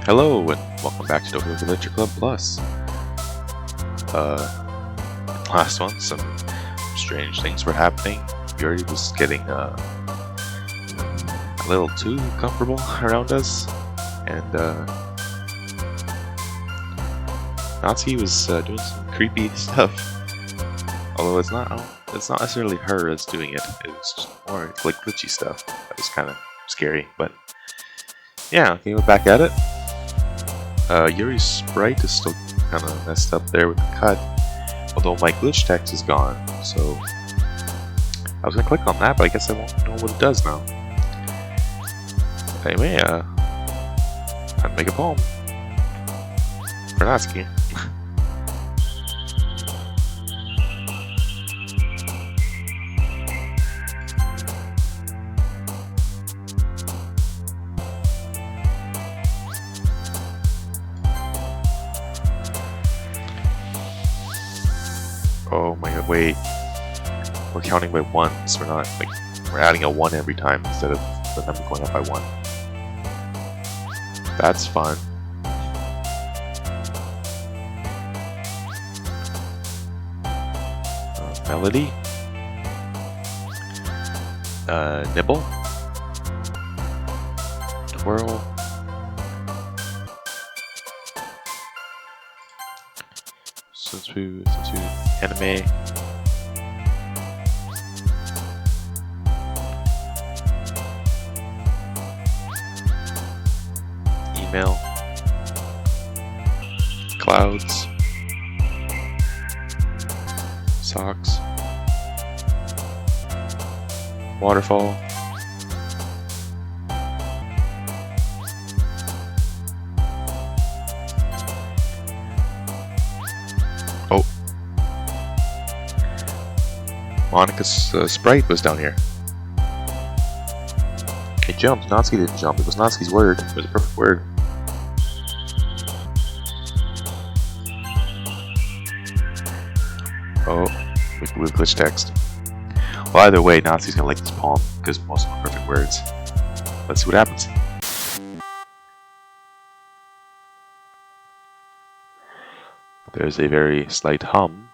Hello and welcome back to Doki Doki Club Plus. Last one, some strange things were happening. Yuri was getting a little too comfortable around us, and Nazi was doing some creepy stuff. Although it's not necessarily her that's doing it. It was just more like glitchy stuff. That was kind of scary, but yeah, okay, we're back at it. Yuri's sprite is still kind of messed up there with the cut, although my glitch text is gone, so I was going to click on that, but I guess I won't know what it does now. Anyway, I'd make a poem for Natsuki. Oh my god, wait. We're counting by ones. We're not, like, we're adding a 1 every time instead of the number going up by 1. That's fun. Melody. Nibble. Twirl. Since we anime. Email. Clouds. Socks. Waterfall. Oh. Monika's sprite was down here. It jumped. Natsuki didn't jump. It was Natsuki's word. It was a perfect word. Oh, with glitch text. Well, either way, Natsuki's gonna like this poem because most of them are perfect words. Let's see what happens. There's a very slight hum.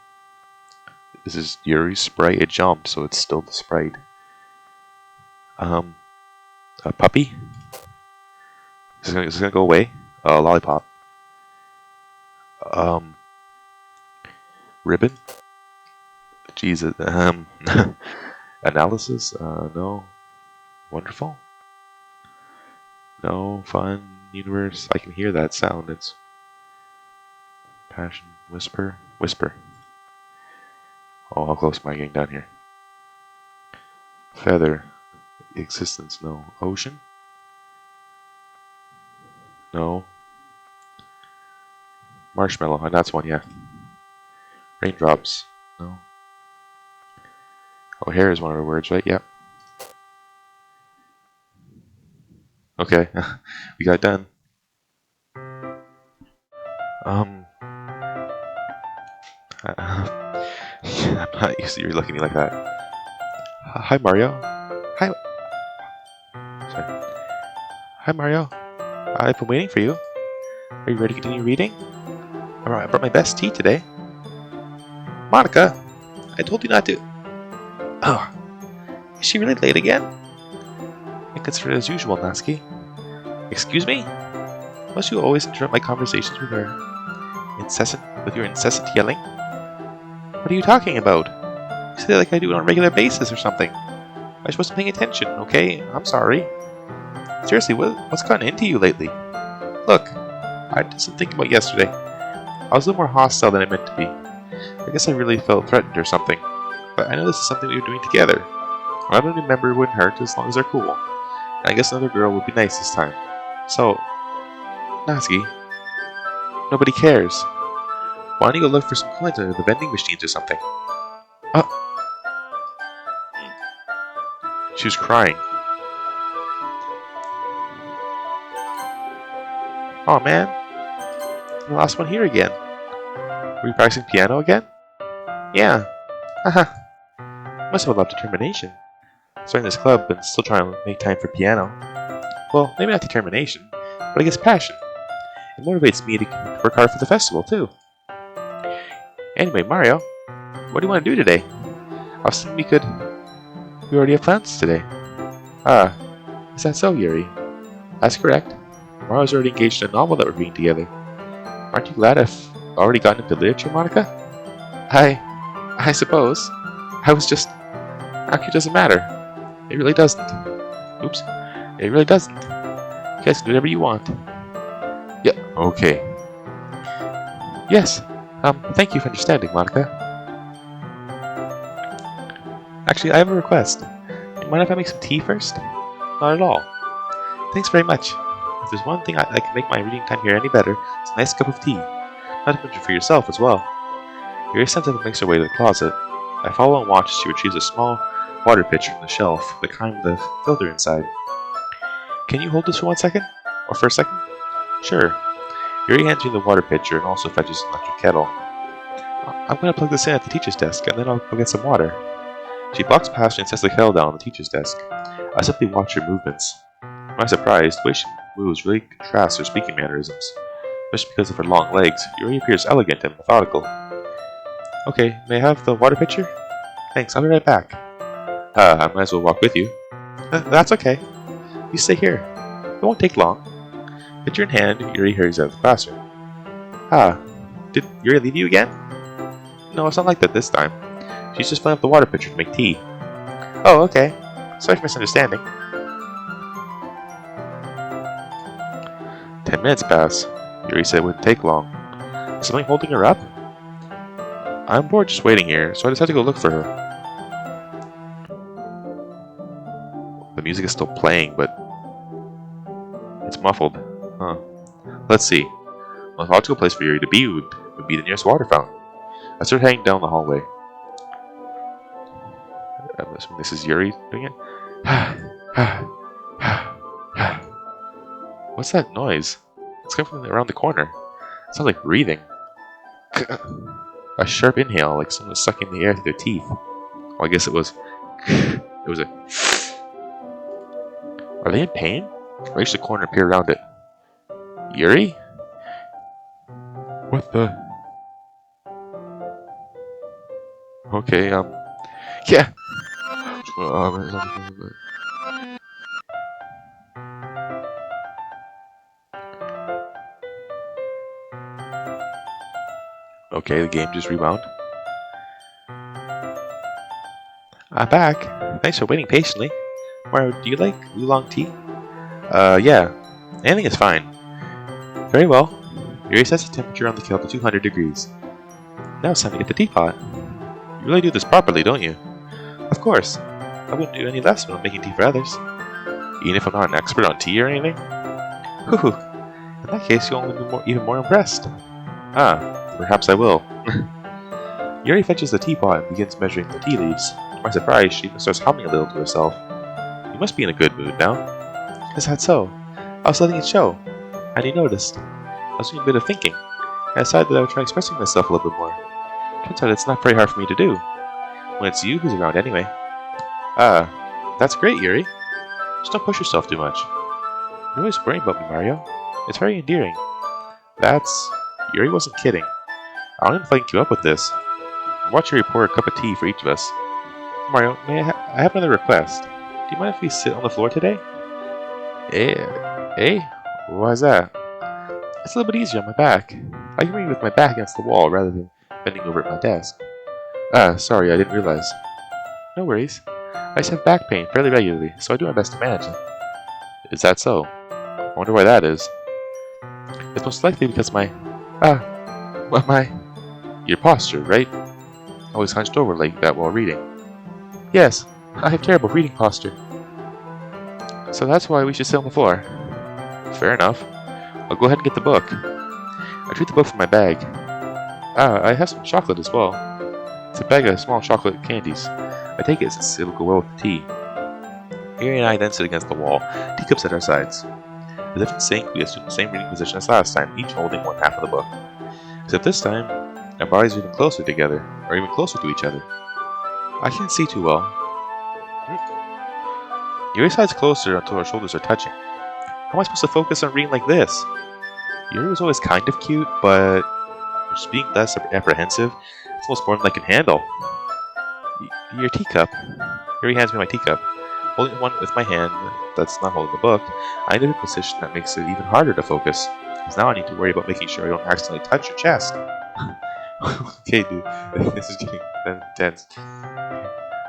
This is Yuri's sprite. It jumped, so it's still the sprite. A puppy. This is gonna go away. Lollipop. Ribbon. Jesus. Analysis. No. Wonderful. No. Fun. Universe. I can hear that sound. It's passion. Whisper. Whisper. Oh, how close am I getting down here? Feather. Existence. No. Ocean. No. Marshmallow. Oh, that's one, yeah. Raindrops. No. Oh, hair is one of the words, right? Yep. Okay. We got done. I'm not used to you looking at me like that. Hi, Mario. Hi. Sorry. Hi, Mario. I've been waiting for you. Are you ready to continue reading? I brought my best tea today. Monika, I told you not to. Oh, is she really late again? I consider it as usual, Natsuki. Excuse me? Must you always interrupt my conversations with your incessant yelling? What are you talking about? You say that like I do it on a regular basis or something. I'm supposed to be paying attention, okay? I'm sorry. Seriously, what's gotten into you lately? Look, I did some thinking about yesterday. I was a little more hostile than I meant to be. I guess I really felt threatened or something. But I know this is something we were doing together. I don't remember it wouldn't hurt as long as they're cool. And I guess another girl would be nice this time. So, Natsuki, nobody cares. Why don't you go look for some coins under the vending machines or something? Oh. She was crying. Oh man, the last one here again. Were you practicing piano again? Yeah. Haha. Must have a lot of determination. Starting this club and still trying to make time for piano. Well, maybe not determination, but I guess passion. It motivates me to work hard for the festival, too. Anyway, Mario, what do you want to do today? I was thinking we already have plans today. Ah, is that so, Yuri? That's correct. Mario's already engaged in a novel that we're reading together. Aren't you glad I've already gotten into literature, Monika? I suppose. I was just... Actually, it doesn't matter. It really doesn't. Oops. It really doesn't. You guys can do whatever you want. Yeah, okay. Yes. Thank you for understanding, Monika. Actually, I have a request. Do you mind if I make some tea first? Not at all. Thanks very much. If there's one thing that can make my reading time here any better, it's a nice cup of tea. Not to mention for yourself as well. Yuri sensitive makes her way to the closet. I follow and watch as she retrieves a small water pitcher from the shelf, the kind with a filter inside. Can you hold this for 1 second? Or for a second? Sure. Yuri hands me the water pitcher and also fetches an electric kettle. I'm going to plug this in at the teacher's desk, and then I'll go get some water. She walks past me and sets the kettle down on the teacher's desk. I simply watch her movements. To my surprise, the way she moves really contrasts her speaking mannerisms. Especially because of her long legs, Yuri appears elegant and methodical. Okay, may I have the water pitcher? Thanks, I'll be right back. I might as well walk with you. That's okay. You stay here. It won't take long. Pitcher in hand, Yuri hurries out of the classroom. Did Yuri leave you again? No, it's not like that this time. She's just filling up the water pitcher to make tea. Oh, okay. Sorry for misunderstanding. 10 minutes pass. Yuri said it wouldn't take long. Is something holding her up? I'm bored just waiting here, so I decided to go look for her. The music is still playing, but it's muffled. Huh. Let's see. The most logical place for Yuri to be would be the nearest water fountain. I start heading down the hallway. I'm assuming this is Yuri doing it. What's that noise? It's coming from around the corner. It sounds like breathing. A sharp inhale, like someone was sucking the air through their teeth. Well, I guess it was... It was a... Are they in pain? I reach the corner and peer around it. Yuri? What the... Okay, yeah! Okay, the game just rewound. I'm back. Thanks for waiting patiently. Mario, do you like oolong tea? Yeah. Anything is fine. Very well. Yuri sets the temperature on the kettle to 200 degrees. Now it's time to get the teapot. You really do this properly, don't you? Of course. I wouldn't do any less when I'm making tea for others. Even if I'm not an expert on tea or anything? Hoo-hoo. In that case, you'll only be even more impressed. Perhaps I will. Yuri fetches the teapot and begins measuring the tea leaves. To my surprise, she even starts humming a little to herself. You must be in a good mood now. Is that so? I was letting it show. And you noticed. I was doing a bit of thinking. I decided that I would try expressing myself a little bit more. Turns out it's not very hard for me to do. When it's you who's around anyway. That's great, Yuri. Just don't push yourself too much. You're always worrying about me, Mario. It's very endearing. Yuri wasn't kidding. I don't even think you up with this. Watch Yuri pour a cup of tea for each of us. Mario, I have another request. Do you mind if we sit on the floor today? Why's that? It's a little bit easier on my back. I can read with my back against the wall rather than bending over at my desk. Sorry, I didn't realize. No worries. I just have back pain fairly regularly, so I do my best to manage it. Is that so? I wonder why that is. It's most likely because your posture, right? Always hunched over like that while reading. Yes, I have terrible reading posture. So that's why we should sit on the floor. Fair enough. I'll go ahead and get the book. I retrieve the book from my bag. I have some chocolate as well. It's a bag of small chocolate candies. I take it since it'll go well with the tea. Yuri and I then sit against the wall, teacups at our sides. As if in sync, we assume the same reading position as last time, each holding one half of the book. Except this time, our bodies are even closer together, or even closer to each other. I can't see too well. Yuri sides closer until our shoulders are touching. How am I supposed to focus on reading like this? Yuri was always kind of cute, but just being less apprehensive, it's almost more than I can handle. Your teacup. Yuri hands me my teacup. Holding one with my hand that's not holding the book, I end up in a position that makes it even harder to focus. Because now I need to worry about making sure I don't accidentally touch your chest. Okay, dude, this is getting intense.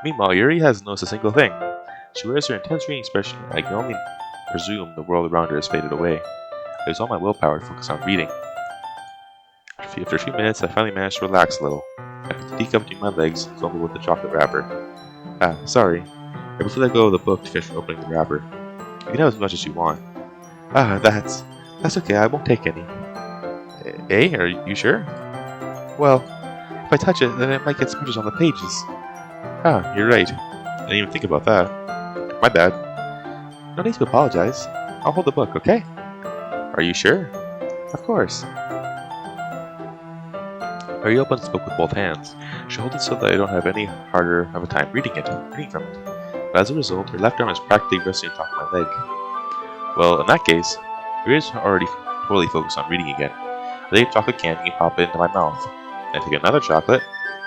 Meanwhile, Yuri has noticed a single thing. She wears her intense reading expression, and I can only presume the world around her has faded away. I use all my willpower to focus on reading. After a few minutes, I finally managed to relax a little. I put the teacup between my legs, filled with the chocolate wrapper. Sorry. I briefly let go of the book to finish opening the wrapper. You can have as much as you want. That's okay, I won't take any. Are you sure? Well, if I touch it, then it might get smudges on the pages. You're right. I didn't even think about that. My bad. No need to apologize. I'll hold the book, okay? Are you sure? Of course. I reopened the book with both hands. She holds it so that I don't have any harder of a time reading from it. But as a result, her left arm is practically resting on top of my leg. Well, in that case, Yuri is already totally focused on reading again. I take a chocolate candy and pop it into my mouth. I take another chocolate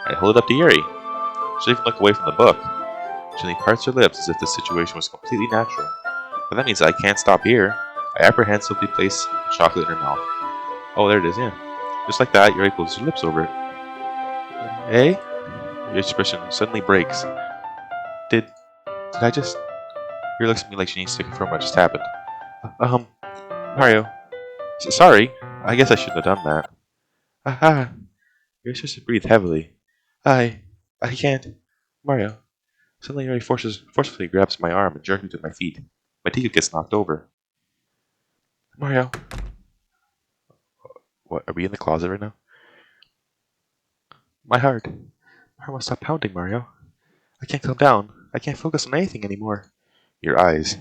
and hold it up to Yuri. She doesn't even look away from the book. She only parts her lips as if the situation was completely natural. But that means I can't stop here. I apprehensively place the chocolate in her mouth. Oh, there it is, yeah. Just like that, Yuri closes her lips over it. Your expression suddenly breaks. Did I just... Yuri looks at me like she needs to confirm what just happened. Mario. Sorry. I guess I shouldn't have done that. Yuri starts to breathe heavily. I can't. Mario. Suddenly Yuri forcefully grabs my arm and jerks me to my feet. My teacup gets knocked over. Mario. What, are we in the closet right now? My heart. My heart won't stop pounding, Mario. I can't calm down. I can't focus on anything anymore. Your eyes.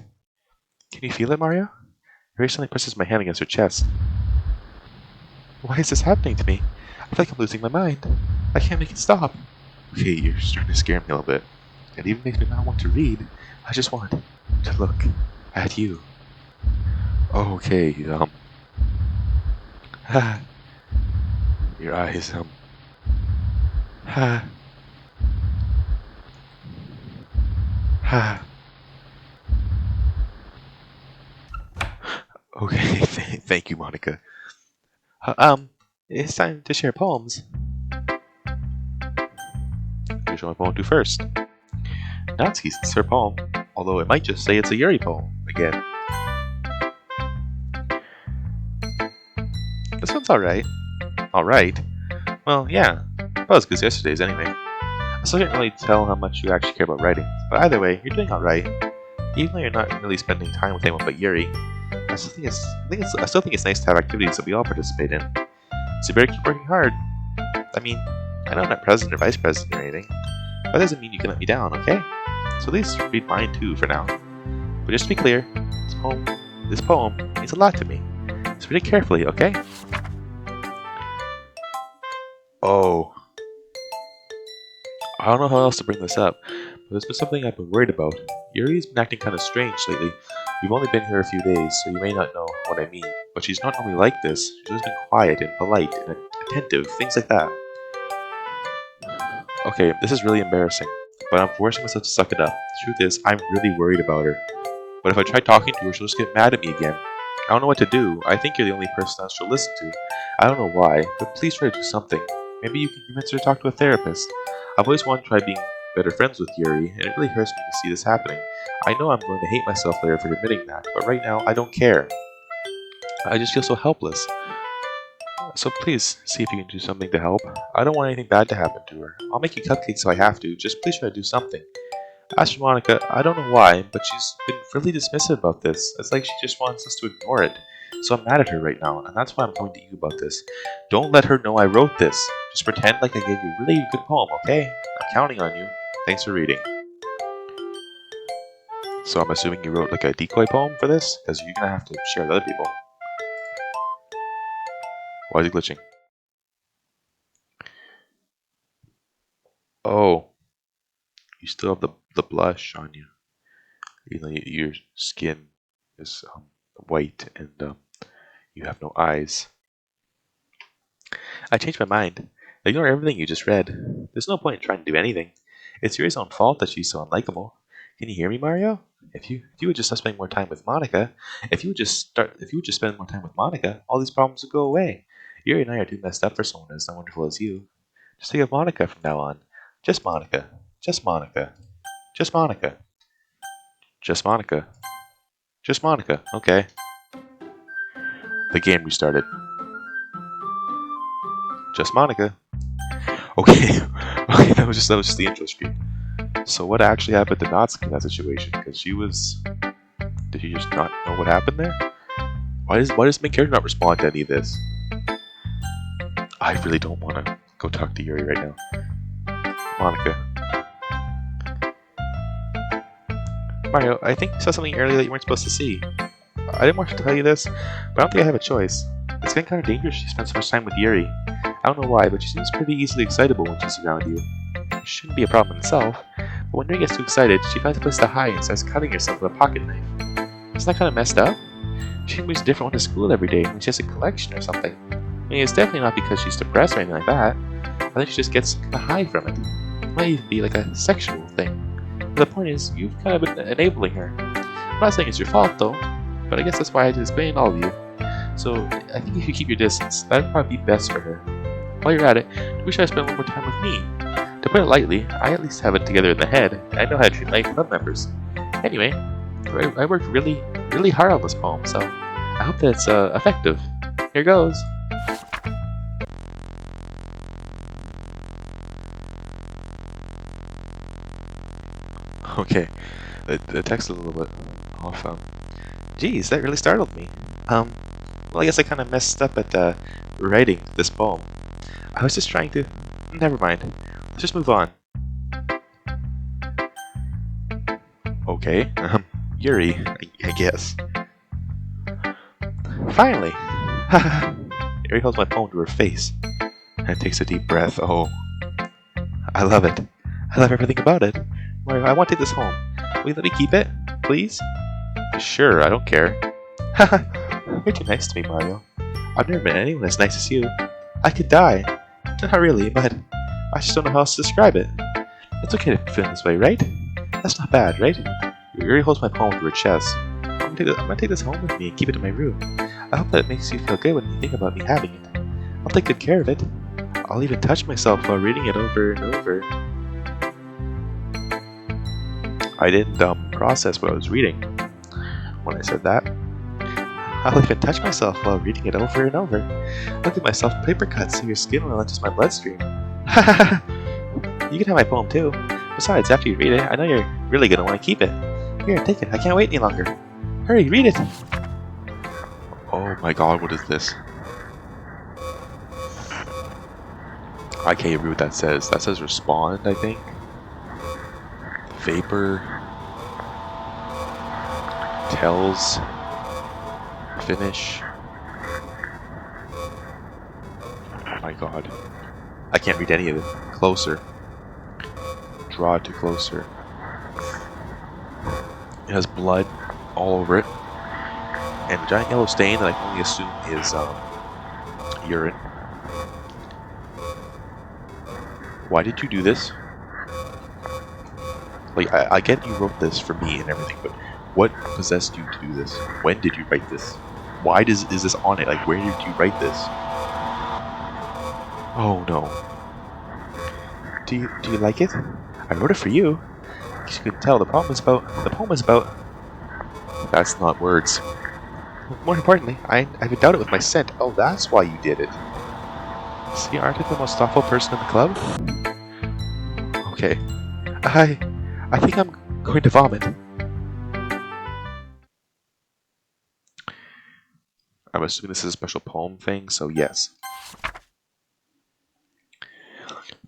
Can you feel it, Mario? Yuri suddenly presses my hand against her chest. Why is this happening to me? I feel like I'm losing my mind. I can't make it stop. Okay, you're starting to scare me a little bit. It even makes me not want to read. I just want to look at you. Okay, your eyes, Okay, thank you, Monika. It's time to share poems. I'll show my poem to first. Natsuki's her poem, although it might just say it's a Yuri poem again. This one's alright. Alright? Well, yeah. About as good as yesterday's anyway. I still can't really tell how much you actually care about writing, but either way, you're doing alright. Even though you're not really spending time with anyone but Yuri, I still think it's nice to have activities that we all participate in. So you better keep working hard. I mean, I know I'm not president or vice president or anything, but that doesn't mean you can let me down, okay? So at least read mine too for now. But just to be clear, this poem means a lot to me. So read it carefully, okay? Oh. I don't know how else to bring this up, but there's been something I've been worried about. Yuri's been acting kind of strange lately. We've only been here a few days, so you may not know what I mean, but she's not normally like this. She's always been quiet and polite and attentive, things like that. Okay, this is really embarrassing, but I'm forcing myself to suck it up. The truth is, I'm really worried about her. But if I try talking to her, she'll just get mad at me again. I don't know what to do. I think you're the only person that she'll listen to. I don't know why, but please try to do something. Maybe you can convince her to talk to a therapist. I've always wanted to try being better friends with Yuri, and it really hurts me to see this happening. I know I'm going to hate myself later for admitting that, but right now, I don't care. I just feel so helpless. So please, see if you can do something to help. I don't want anything bad to happen to her. I'll make you cupcakes if I have to, just please try to do something. As for Monika, I don't know why, but she's been really dismissive about this. It's like she just wants us to ignore it. So I'm mad at her right now, and that's why I'm coming to you about this. Don't let her know I wrote this. Just pretend like I gave you a really good poem, okay? I'm counting on you. Thanks for reading. So I'm assuming you wrote like a decoy poem for this? Because you're gonna have to share with other people. Why is it glitching? Oh. You still have the blush on you. Even though your skin is white and You have no eyes. I changed my mind. Ignore everything you just read. There's no point in trying to do anything. It's Yuri's own fault that she's so unlikable. Can you hear me, Mario? If you would just spend more time with Monika, if you would just spend more time with Monika, all these problems would go away. Yuri and I are too messed up for someone as wonderful as you. Just think of Monika from now on. Just Monika. Just Monika. Just Monika. Just Monika. Just Monika. Okay. The game restarted. Just Monika. Okay. Okay, that was just the intro screen. So what actually happened to Natsuki in that situation? Because did she just not know what happened there? Why does the main character not respond to any of this? I really don't want to go talk to Yuri right now. Monika. Mario, I think you saw something earlier that you weren't supposed to see. I didn't want to tell you this, but I don't think I have a choice. It's getting kind of dangerous she spends so much time with Yuri. I don't know why, but she seems pretty easily excitable when she's around you. It shouldn't be a problem in itself, but when Yuri gets too excited, she finds a place to hide and starts cutting herself with a pocket knife. Isn't that kind of messed up? She moves a different one to school every day when she has a collection or something. I mean, it's definitely not because she's depressed or anything like that. I think she just gets a high from it. It might even be like a sexual thing. But the point is, you've kind of been enabling her. I'm not saying it's your fault though, but I guess that's why I had to explain all of you. So I think if you keep your distance, that'd probably be best for her. While you're at it, I wish I spent a little more time with me. To put it lightly, I at least have it together in the head, and I know how to treat my club members. Anyway, I worked really, really hard on this poem, so I hope that it's effective. Here goes. Okay, the text is a little bit off. Geez, that really startled me. Well, I guess I kind of messed up at writing this poem. I was just trying to... Never mind. Let's just move on. Okay, Yuri, I guess. Finally! Yuri holds my poem to her face and takes a deep breath. Oh, I love it. I love everything about it. Mario, I want to take this home. Will you let me keep it, please? Sure, I don't care. Haha, you're too nice to me, Mario. I've never met anyone as nice as you. I could die. Not really, but I just don't know how else to describe it. It's okay to feel this way, right? That's not bad, right? Yuri holds my poem to her chest. I'm gonna take this home with me and keep it in my room. I hope that it makes you feel good when you think about me having it. I'll take good care of it. I'll even touch myself while reading it over and over. I didn't process what I was reading when I said that. I'll even touch myself while reading it over and over. Look at myself paper cuts so your skin will not just my bloodstream. You can have my poem too. Besides, after you read it, I know you're really gonna want to keep it. Here, take it. I can't wait any longer. Hurry, read it! Oh my god, what is this? I can't even read what that says. That says respond, I think. Vapor. Tells. Finish. Oh my god. I can't read any of it. Closer. Draw it to closer. It has blood all over it. And a giant yellow stain that I can only assume is urine. Why did you do this? Like, I get you wrote this for me and everything, but what possessed you to do this? When did you write this? Why is this on it? Like, where did you write this? Oh no. Do you like it? I wrote it for you. As you can tell, the poem is about... That's not words. More importantly, I've endowed it with my scent. Oh, that's why you did it. See, aren't I the most thoughtful person in the club? Okay. I think I'm going to vomit. I'm assuming this is a special poem thing, so yes.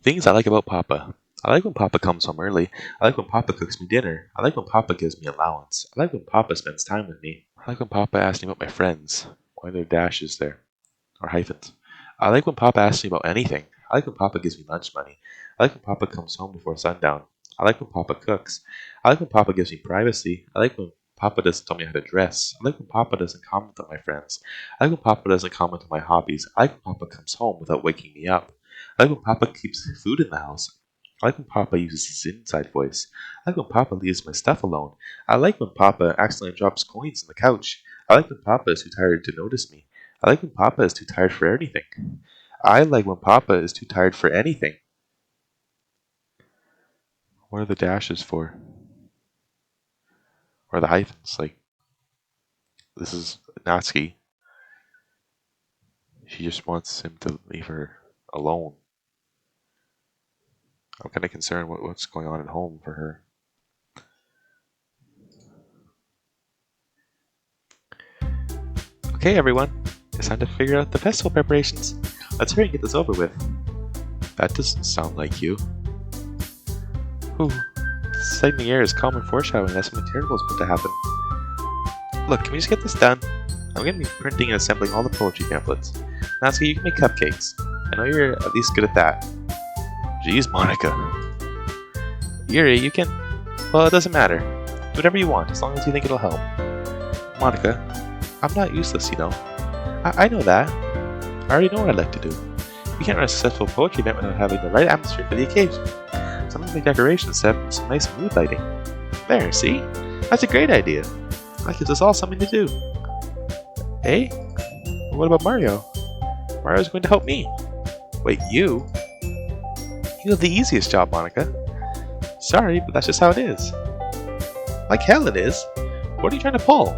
Things I like about Papa. I like when Papa comes home early. I like when Papa cooks me dinner. I like when Papa gives me allowance. I like when Papa spends time with me. I like when Papa asks me about my friends. Why are there dashes there? Or hyphens. I like when Papa asks me about anything. I like when Papa gives me lunch money. I like when Papa comes home before sundown. I like when Papa cooks. I like when Papa gives me privacy. I like when Papa doesn't tell me how to dress. I like when Papa doesn't comment on my friends. I like when Papa doesn't comment on my hobbies. I like when Papa comes home without waking me up. I like when Papa keeps food in the house. I like when Papa uses his inside voice. I like when Papa leaves my stuff alone. I like when Papa accidentally drops coins on the couch. I like when Papa is too tired to notice me. I like when Papa is too tired for anything. I like when Papa is too tired for anything. What are the dashes for? Or the hyphens? Like, this is Natsuki. She just wants him to leave her alone. I'm kind of concerned what's going on at home for her. Okay, everyone. It's time to figure out the festival preparations. Let's hurry and get this over with. That doesn't sound like you. Ooh. The sight in the air is calm and foreshadowing that something terrible is about to happen. Look, can we just get this done? I'm going to be printing and assembling all the poetry pamphlets. Natsuki, you can make cupcakes. I know you're at least good at that. Jeez, Monika. Yuri, you can... Well, it doesn't matter. Do whatever you want, as long as you think it'll help. Monika, I'm not useless, you know. I know that. I already know what I'd like to do. We can't run a successful poetry event without having the right atmosphere for the occasion. Some of the decorations set up some nice mood lighting. There, see? That's a great idea. That gives us all something to do. Eh? What about Mario? Mario's going to help me. Wait, you? You have the easiest job, Monika. Sorry, but that's just how it is. Like hell it is. What are you trying to pull?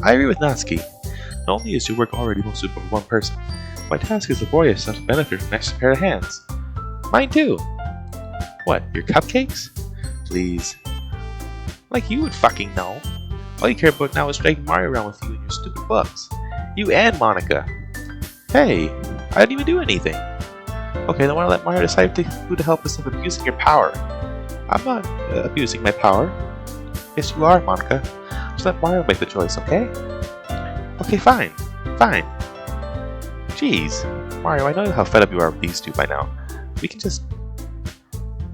I agree with Natsuki. Not only is your work already mostly for one person, my task is laborious enough to benefit from an extra pair of hands. Mine too. What, your cupcakes? Please. Like you would fucking know. All you care about now is dragging Mario around with you and your stupid books. You and Monika. Hey, I didn't even do anything. Okay, then why not let Mario decide who to help instead of abusing your power? I'm not abusing my power. Yes, you are, Monika. Just let Mario make the choice, okay? Okay, fine. Fine. Jeez. Mario, I know how fed up you are with these two by now. We can just...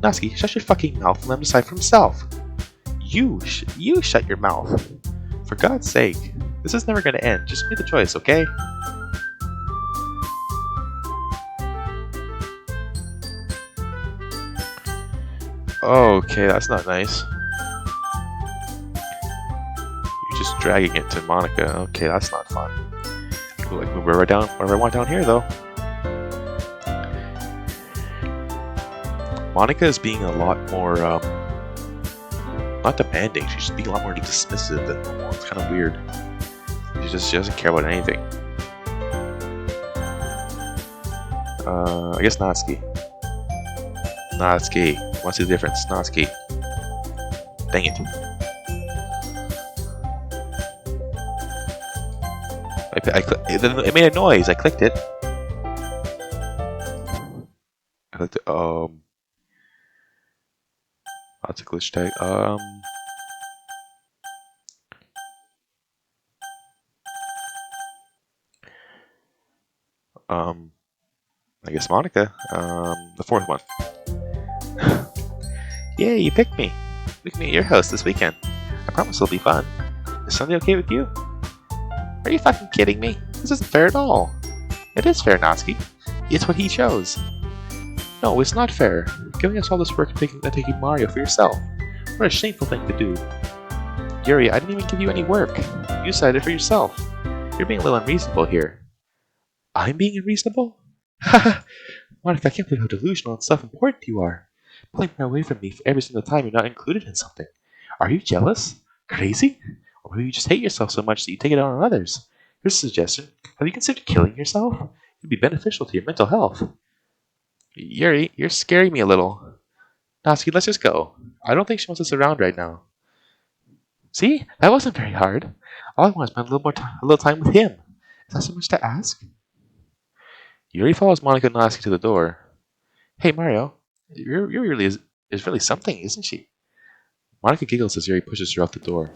Natsuki, shut your fucking mouth and let him decide for himself. You shut your mouth. For God's sake. This is never gonna end. Just make the choice, okay? Okay, that's not nice. You're just dragging it to Monika. Okay, that's not fun. Ooh, I can move right down wherever I want down here, though. Monika is being a lot more, not demanding. She's just being a lot more dismissive than normal. It's kind of weird. She doesn't care about anything. I guess Natsuki. Natsuki. What's the difference? Natsuki. Dang it. It made a noise. I clicked it. That's a glitch tag. I guess Monika. The fourth one. Yay, you picked me. We can meet at your house this weekend. I promise it'll be fun. Is Sunday okay with you? Are you fucking kidding me? This isn't fair at all. It is fair, Natsuki. It's what he chose. No, it's not fair. Giving us all this work and taking Mario for yourself. What a shameful thing to do. Yuri, I didn't even give you any work. You decided for yourself. You're being a little unreasonable here. I'm being unreasonable? Haha! Monika, I can't believe how delusional and self-important you are. Pulling away from me for every single time you're not included in something. Are you jealous? Crazy? Or maybe you just hate yourself so much that you take it out on others? Here's a suggestion. Have you considered killing yourself? It would be beneficial to your mental health. Yuri, you're scaring me a little. Natsuki, let's just go. I don't think she wants us around right now. See? That wasn't very hard. All I want is spend a little time with him. Is that so much to ask? Yuri follows Monika and Natsuki to the door. Hey, Mario. Yuri really is really something, isn't she? Monika giggles as Yuri pushes her out the door.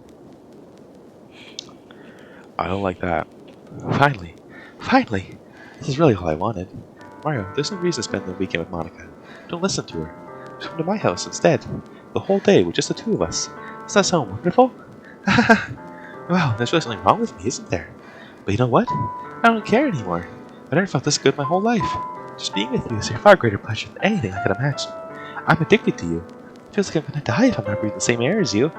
I don't like that. Finally! Finally! This is really all I wanted. Mario, there's no reason to spend the weekend with Monika. Don't listen to her. Just come to my house instead. The whole day with just the two of us. Does that sound wonderful? Well, there's really something wrong with me, isn't there? But you know what? I don't care anymore. I never felt this good my whole life. Just being with you is a far greater pleasure than anything I could imagine. I'm addicted to you. It feels like I'm gonna die if I'm not breathing the same air as you.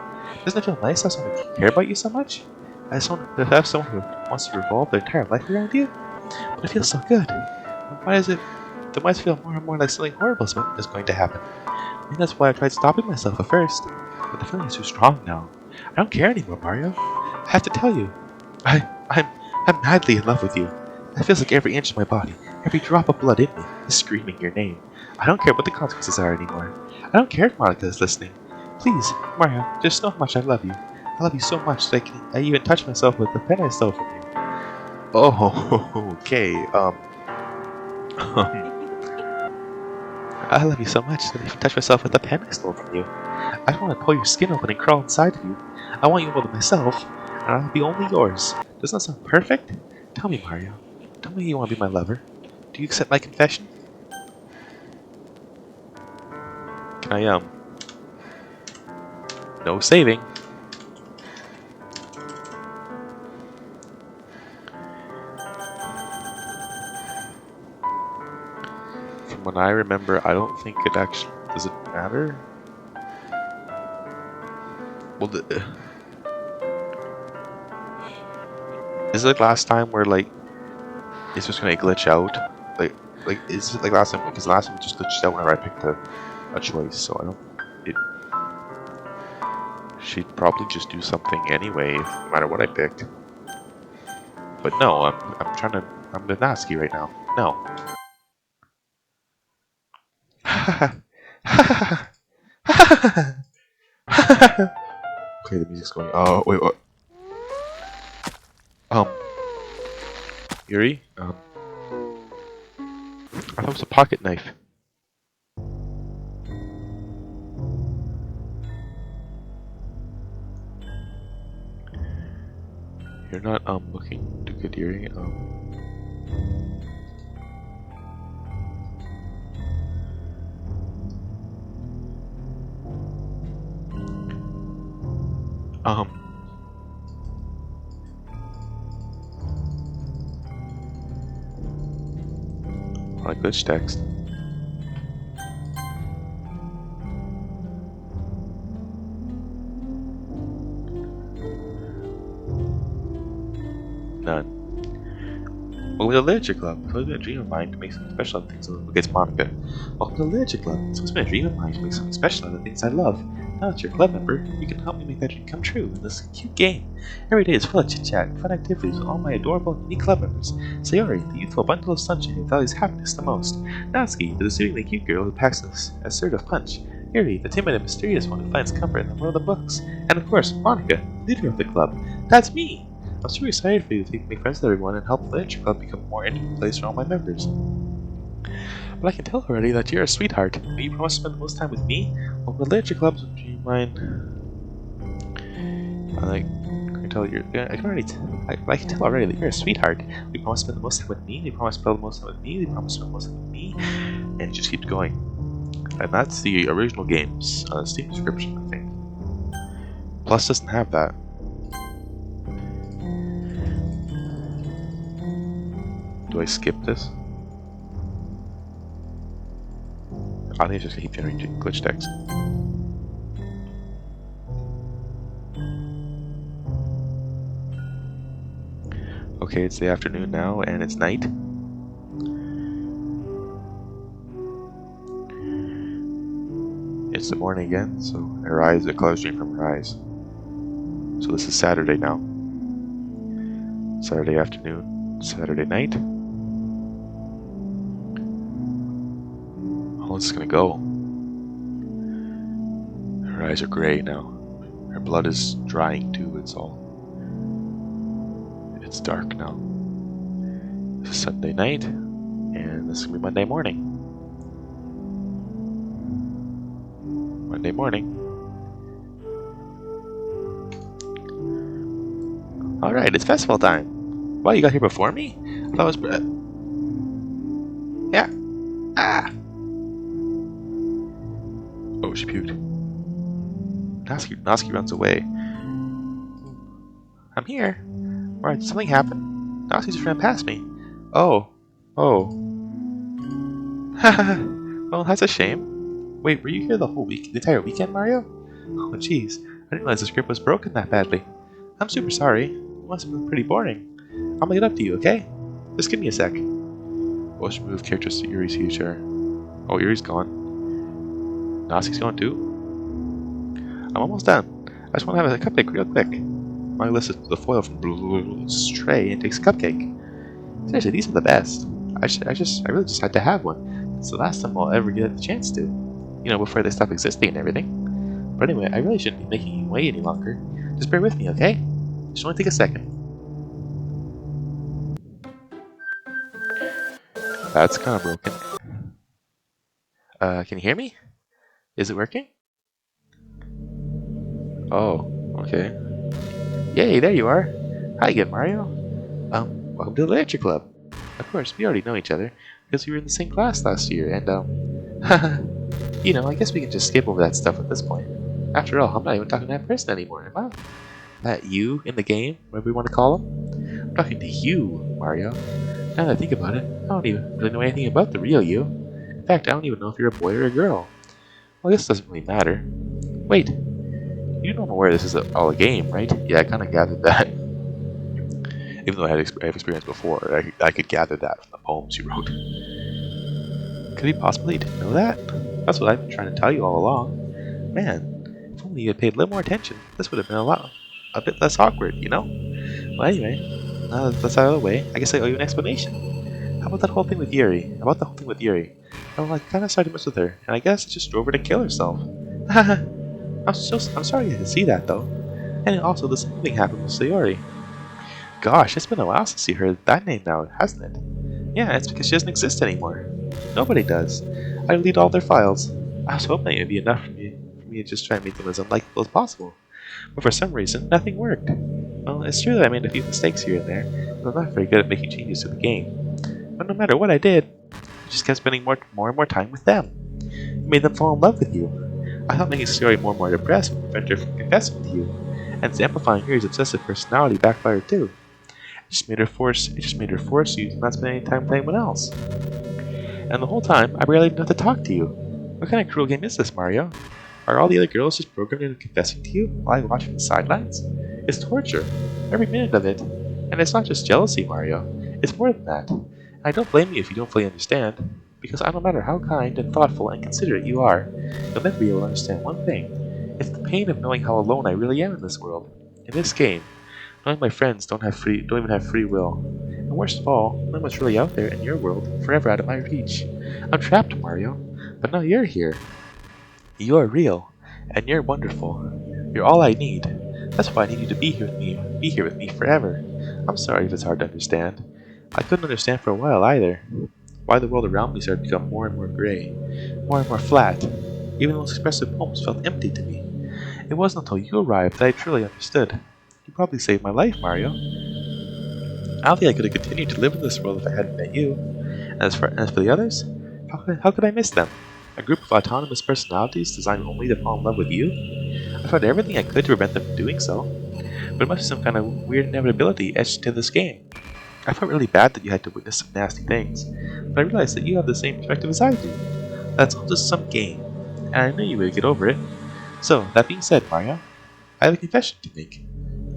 Doesn't it feel nice to have someone who care about you so much? I just want to have someone who wants to revolve their entire life around you? But it feels so good. Why does it feel more and more like something horrible is going to happen? Maybe that's why I tried stopping myself at first. But the feeling is too strong now. I don't care anymore, Mario. I have to tell you. I'm madly in love with you. It feels like every inch of my body, every drop of blood in me, is screaming your name. I don't care what the consequences are anymore. I don't care if Monika is listening. Please, Mario, just know how much I love you. I love you so much that I even touch myself with the pen I stole from you. Oh, okay, I love you so much that I even touch myself with the pen I stole from you. I just want to pull your skin open and crawl inside of you. I want you more than myself, and I'll be only yours. Doesn't that sound perfect? Tell me, Mario. Tell me you want to be my lover. Do you accept my confession? Can I, no saving. From what I remember, I don't think it actually... Does it matter? Well, is it like last time where, like, it's just gonna glitch out? Like, is it like last time? Because last time it just glitched out whenever I picked a choice, so I don't... She'd probably just do something anyway, no matter what I picked. But no, I'm the Natsuki right now. No. Okay, the music's going. Oh, wait, what? Yuri? I thought it was a pocket knife. You're not, looking too good, Yuri. Like glitch text. None. Well, with a literature club, it's always been a dream of mine to make something special out of things against Monika. Welcome to the literature club. It's always been a dream of mine to make something special out of things I love. Now that you're a club member, you can help me make that dream come true in this cute game. Every day is full of chit-chat and fun activities with all my adorable and unique club members. Sayori, the youthful bundle of sunshine who values happiness the most. Natsuki, the soothingly cute girl who packs an assertive punch. Yuri, the timid and mysterious one who finds comfort in the world of books. And of course, Monika, leader of the club. That's me! I'm super excited for you to make friends with everyone and help the literature club become a more intimate place for all my members. But I can tell already that you're a sweetheart. Will you promise to spend the most time with me? Well, the literature clubs, do you mind? I can tell you're. I can tell already that you're a sweetheart. Will you promise to spend the most time with me? Will you promise to spend the most time with me? Will you promise to spend the most time with me? And it just keeps going. And that's the original game's Steam description, I think. Plus doesn't have that. Do I skip this? I think it's just gonna keep generating glitch text. Okay, it's the afternoon now, and it's night. It's the morning again, so Arise, a color stream from Arise. So this is Saturday now. Saturday afternoon, Saturday night. How is this gonna go? Her eyes are gray now. Her blood is drying too, it's dark now. This is Sunday night, and this is gonna be Monday morning. Monday morning. Alright, it's festival time. Wow, you got here before me? I thought it was... yeah. Ah! Oh, she puked. Natsuki runs away. I'm here. Alright, did something happen? Nazi just ran past me. Oh. Oh. Haha. Well, that's a shame. Wait, were you here the entire weekend, Mario? Oh, jeez. I didn't realize the script was broken that badly. I'm super sorry. It must have been pretty boring. I'll make it up to you, okay? Just give me a sec. We'll move characters to Yuri's future. Oh, Yuri's gone. Nazi's gone too? I'm almost done. I just want to have a cupcake real quick. Mario lifts the foil from Blue's tray and takes a cupcake. Seriously, these are the best. I really just had to have one. It's the last time I'll ever get the chance to. You know, before they stop existing and everything. But anyway, I really shouldn't be making you wait any longer. Just bear with me, okay? Just only take a second. That's kind of broken. Can you hear me? Is it working? Oh, okay. Yay, there you are. Hi again, Mario. Welcome to the Literature Club. Of course, we already know each other, because we were in the same class last year, and, you know, I guess we can just skip over that stuff at this point. After all, I'm not even talking to that person anymore, am I? That you in the game, whatever we want to call him? I'm talking to you, Mario. Now that I think about it, I don't even really know anything about the real you. In fact, I don't even know if you're a boy or a girl. Well, this doesn't really matter. Wait, you don't know where this is all a game, right? Yeah, I kind of gathered that. Even though I have experience before, I could gather that from the poems you wrote. Could he possibly didn't know that? That's what I've been trying to tell you all along. Man, if only you had paid a little more attention, this would have been a bit less awkward, you know? Well, anyway, now that that's out of the way, I guess I owe you an explanation. How about that whole thing with Yuri? Well, I kind of started to mess with her, and I guess I just drove her to kill herself. I'm sorry you had to see that, though. And also, the same thing happened with Sayori. Gosh, it's been a while since you heard that name now, hasn't it? Yeah, it's because she doesn't exist anymore. Nobody does. I deleted all their files. I was hoping it would be enough for me to just try and make them as unlikable as possible. But for some reason, nothing worked. Well, it's true that I made a few mistakes here and there, and I'm not very good at making changes to the game. But no matter what I did, I just kept spending more and more time with them. It made them fall in love with you. I thought making Sayori more and more depressed would prevent her from confessing to you, and it's amplifying Yuri's obsessive personality backfired too. It just made her force you to not spend any time with anyone else. And the whole time, I barely enough to talk to you. What kind of cruel game is this, Mario? Are all the other girls just programmed into confessing to you while I watch from the sidelines? It's torture, every minute of it. And it's not just jealousy, Mario. It's more than that. And I don't blame you if you don't fully understand, because no matter how kind and thoughtful and considerate you are, you'll never be able to understand one thing. It's the pain of knowing how alone I really am in this world, in this game. Knowing my friends don't even have free will. And worst of all, knowing what's really out there in your world, forever out of my reach. I'm trapped, Mario. But now you're here. You are real, and you're wonderful. You're all I need. That's why I need you to be here with me forever. I'm sorry if it's hard to understand. I couldn't understand for a while either. Why the world around me started to become more and more gray, more and more flat. Even those expressive poems felt empty to me. It wasn't until you arrived that I truly understood. You probably saved my life, Mario. I don't think I could have continued to live in this world if I hadn't met you. And as for the others, how could I miss them? A group of autonomous personalities designed only to fall in love with you? I tried everything I could to prevent them from doing so. But it must be some kind of weird inevitability etched into this game. I felt really bad that you had to witness some nasty things, but I realized that you have the same perspective as I do. That's all just some game, and I knew you would get over it. So, that being said, Mario, I have a confession to make.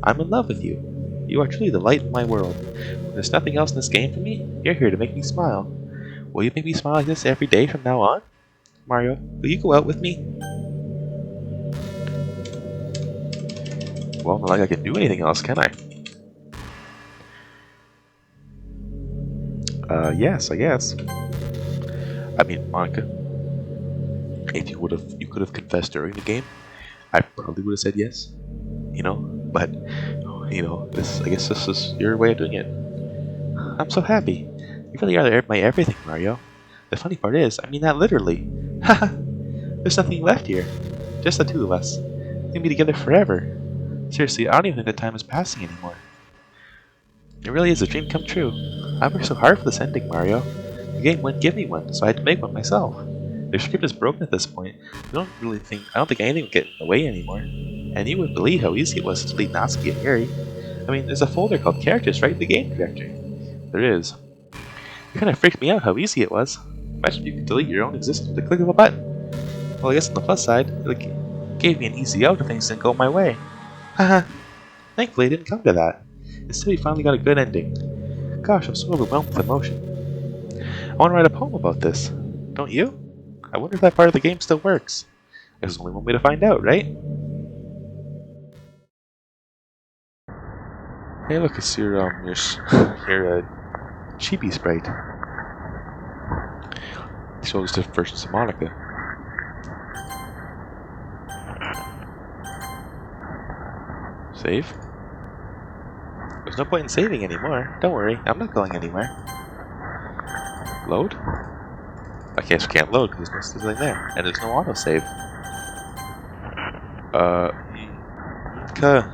I'm in love with you. You are truly the light of my world. When there's nothing else in this game for me, you're here to make me smile. Will you make me smile like this every day from now on? Mario, will you go out with me? Well, not like I can do anything else, can I? Yes, I guess. I mean, Monika, if you could have confessed during the game, I probably would have said yes. You know, but I guess this is your way of doing it. I'm so happy. You really are my everything, Mario. The funny part is, I mean that literally. Haha. There's nothing left here. Just the two of us. We can be together forever. Seriously, I don't even think that time is passing anymore. It really is a dream come true. I worked so hard for this ending, Mario. The game wouldn't give me one, so I had to make one myself. The script is broken at this point. I don't think anything would get in the way anymore. And you wouldn't believe how easy it was to delete Natsuki and Yuri. I mean, there's a folder called Characters, right? The game directory. There is. It kind of freaked me out how easy it was. Imagine if you could delete your own existence with a click of a button. Well, I guess on the plus side, it gave me an easy out if things didn't go my way. Haha. Thankfully, it didn't come to that. Instead, we finally got a good ending. Gosh, I'm so overwhelmed with emotion. I want to write a poem about this. Don't you? I wonder if that part of the game still works. There's only one way to find out, right? Hey, look, it's your chibi sprite. It shows different versions of Monika. Save? There's no point in saving anymore. Don't worry, I'm not going anywhere. Load? I guess we can't load because there's nothing there. And there's no autosave. Monika.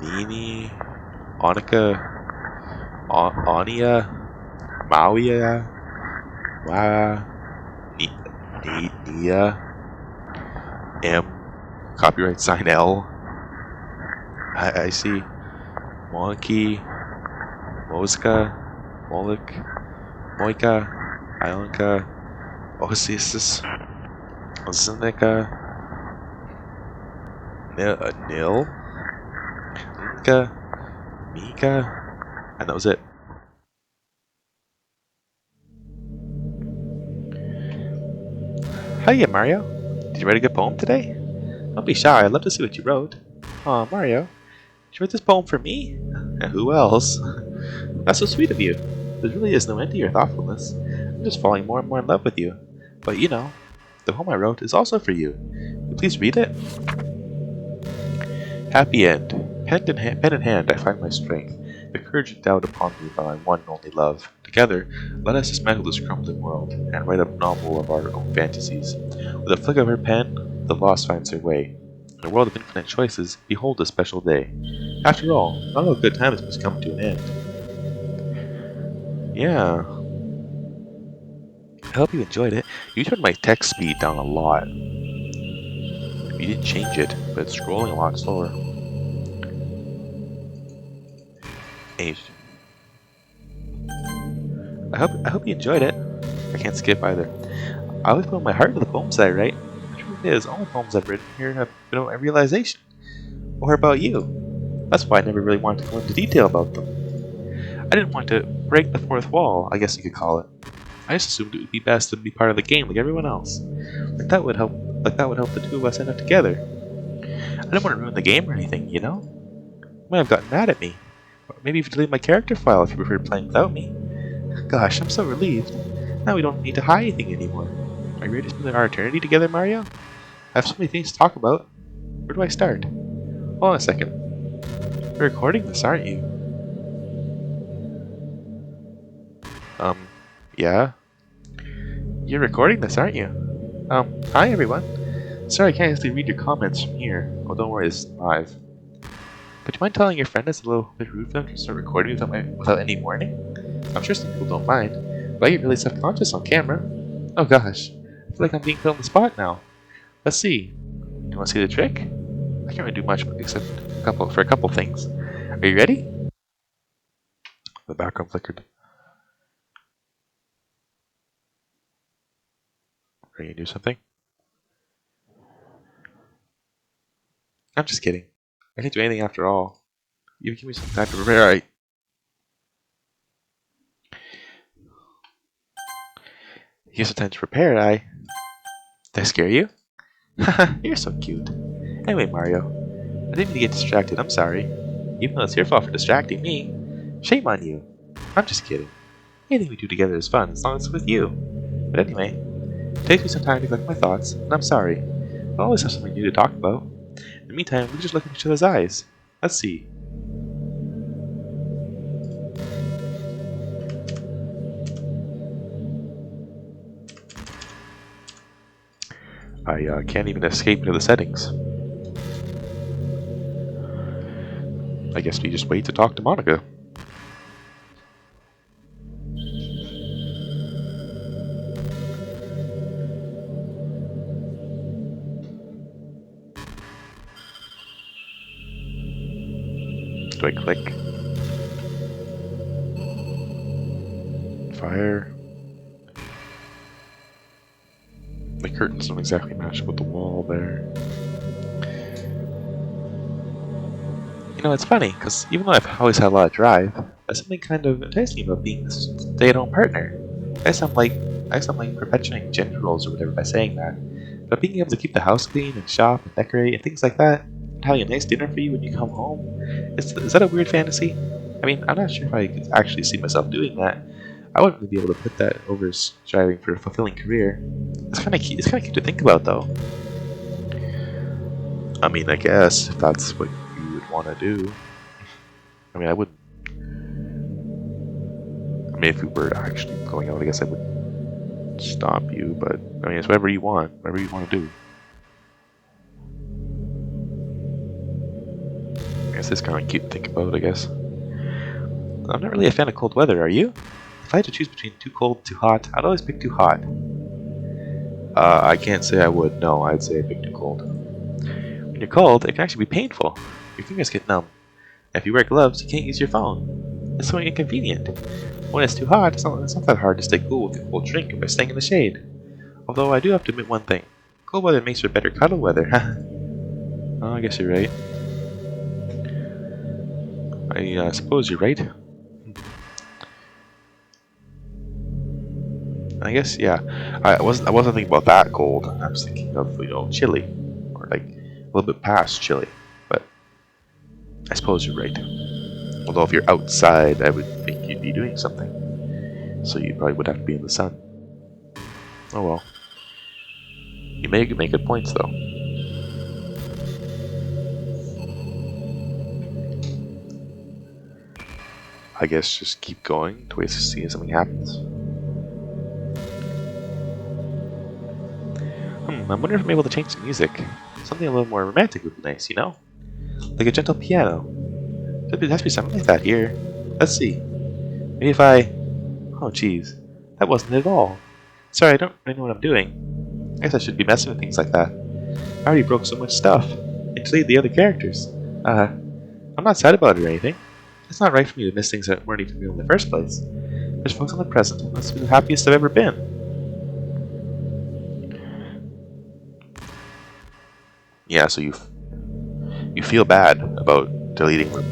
Nini. Monika. Ania. Mauia. Wa. Nia. M. Copyright sign L. I see. Monkey. Moska. Moloch. Moika. Ionka. Osisis. Ozinica. Nil. Inka. Mika. And that was it. Hiya, Mario. Did you write a good poem today? Don't be shy, I'd love to see what you wrote. Aw, Mario. Did you write this poem for me? And who else? That's so sweet of you. There really is no end to your thoughtfulness. I'm just falling more and more in love with you. But you know, the poem I wrote is also for you. Will you please read it? Happy end. Pen in hand, I find my strength. The courage endowed upon me by my one and only love. Together, let us dismantle this crumbling world and write a novel of our own fantasies. With a flick of her pen, the lost finds their way. In a world of infinite choices, behold a special day. After all, not all good times must come to an end. Yeah. I hope you enjoyed it. You turned my text speed down a lot. You didn't change it, but it's scrolling a lot slower. I hope you enjoyed it. I can't skip either. I always put my heart into the poems that I write. The truth is, all the poems I've written here have been about my realization. Or about you. That's why I never really wanted to go into detail about them. I didn't want to break the fourth wall, I guess you could call it. I just assumed it would be best to be part of the game like everyone else. Like that would help the two of us end up together. I didn't want to ruin the game or anything, you know? You might have gotten mad at me. Or maybe even delete my character file if you preferred playing without me. Gosh, I'm so relieved. Now we don't need to hide anything anymore. Are you ready to spend our eternity together, Mario? I have so many things to talk about. Where do I start? Hold on a second. You're recording this, aren't you? Yeah? You're recording this, aren't you? Hi everyone. Sorry I can't actually read your comments from here. Oh, don't worry, this is live. But do you mind telling your friend it's a little bit rude for them to start recording without any warning? I'm sure some people don't mind, but I get really self-conscious on camera. Oh gosh, I feel like I'm being put on the spot now. Let's see. Do you want to see the trick? I can't really do much except for a couple things. Are you ready? The background flickered. Are you gonna do something? I'm just kidding. I can't do anything after all. You give me some time to prepare. Alright. Here's some time to prepare, Did I scare you? Haha, you're so cute. Anyway, Mario, I didn't mean to get distracted, I'm sorry. Even though it's your fault for distracting me. Shame on you. I'm just kidding. Anything we do together is fun, as long as it's with you. But anyway, it takes me some time to collect my thoughts, and I'm sorry. I'll always have something new to talk about. In the meantime, we can just look in each other's eyes. Let's see. I can't even escape into the settings. I guess we just wait to talk to Monika. do I click? Fire. The curtains don't exactly match with the wall there. You know, it's funny, because even though I've always had a lot of drive, there's something kind of enticing about being a stay-at-home partner. I sound like perpetuating gender roles or whatever by saying that, but being able to keep the house clean and shop and decorate and things like that, and having a nice dinner for you when you come home, is that a weird fantasy? I mean, I'm not sure if I could actually see myself doing that. I wouldn't really be able to put that over striving for a fulfilling career. It's kind of cute to think about, though. I mean, I guess if that's what you would want to do. I mean, I wouldn't. I mean, if we were actually going out, I guess I would stop you. But I mean, it's whatever you want to do. I guess it's kind of cute to think about, I guess. I'm not really a fan of cold weather, are you? If I had to choose between too cold and too hot, I'd always pick too hot. I can't say I would. No, I'd say I'd pick too cold. When you're cold, it can actually be painful. Your fingers get numb. And if you wear gloves, you can't use your phone. It's so inconvenient. When it's too hot, it's not that hard to stay cool with a cold drink by staying in the shade. Although I do have to admit one thing. Cold weather makes for better cuddle weather. Oh, I guess you're right. I suppose you're right. I guess, yeah. I wasn't thinking about that cold. I was thinking of, chilly, or like a little bit past chilly. But I suppose you're right. Although if you're outside, I would think you'd be doing something. So you probably would have to be in the sun. Oh well. You make good points, though. I guess just keep going to wait to see if something happens. I wonder if I'm able to change the music. Something a little more romantic would be nice, Like a gentle piano. There has to be something like that here. Let's see. Maybe if I... Oh, jeez. That wasn't it at all. Sorry, I don't really know what I'm doing. I guess I shouldn't be messing with things like that. I already broke so much stuff. And delayed the other characters. I'm not sad about it or anything. It's not right for me to miss things that weren't even real in the first place. Just focus on the present. It must be the happiest I've ever been. Yeah, so you feel bad about deleting them.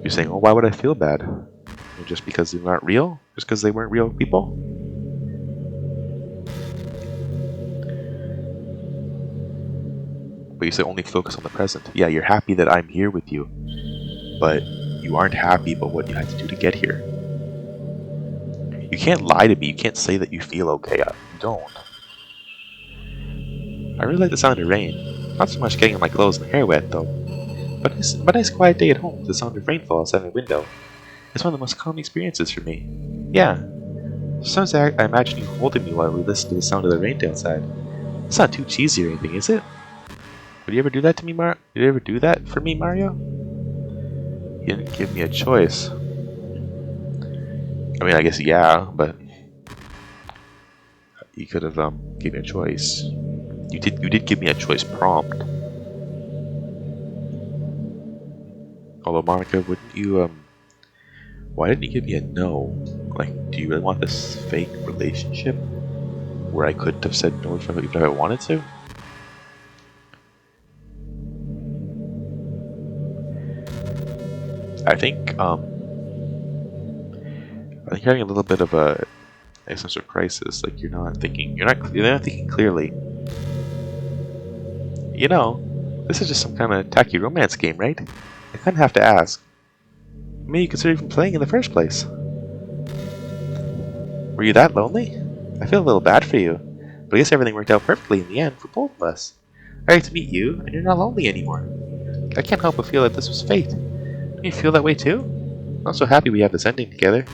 You're saying, oh, why would I feel bad? Just because they're not real? Just because they weren't real people? But you say only focus on the present. Yeah, you're happy that I'm here with you. But you aren't happy about what you had to do to get here. You can't lie to me. You can't say that you feel okay. You don't. I really like the sound of rain. Not so much getting my clothes and hair wet, though. But a nice quiet day at home with the sound of rainfall outside my window. It's one of the most calming experiences for me. Yeah. Sometimes I imagine you holding me while we listen to the sound of the rain outside. It's not too cheesy or anything, is it? Would you ever do that to me, Did you ever do that for me, Mario? You didn't give me a choice. I mean, I guess yeah, but you could have given me a choice. You did give me a choice prompt. Although, Monika, wouldn't you why didn't you give me a no? Like, do you really want this fake relationship where I couldn't have said no even if I wanted to? I think you're having a little bit of a existential crisis. Like you're not thinking clearly. This is just some kind of tacky romance game, right? I kind of have to ask. Maybe you consider even playing in the first place. Were you that lonely? I feel a little bad for you, but I guess everything worked out perfectly in the end for both of us. I get to meet you, and you're not lonely anymore. I can't help but feel that this was fate. Don't you feel that way too? I'm so happy we have this ending together.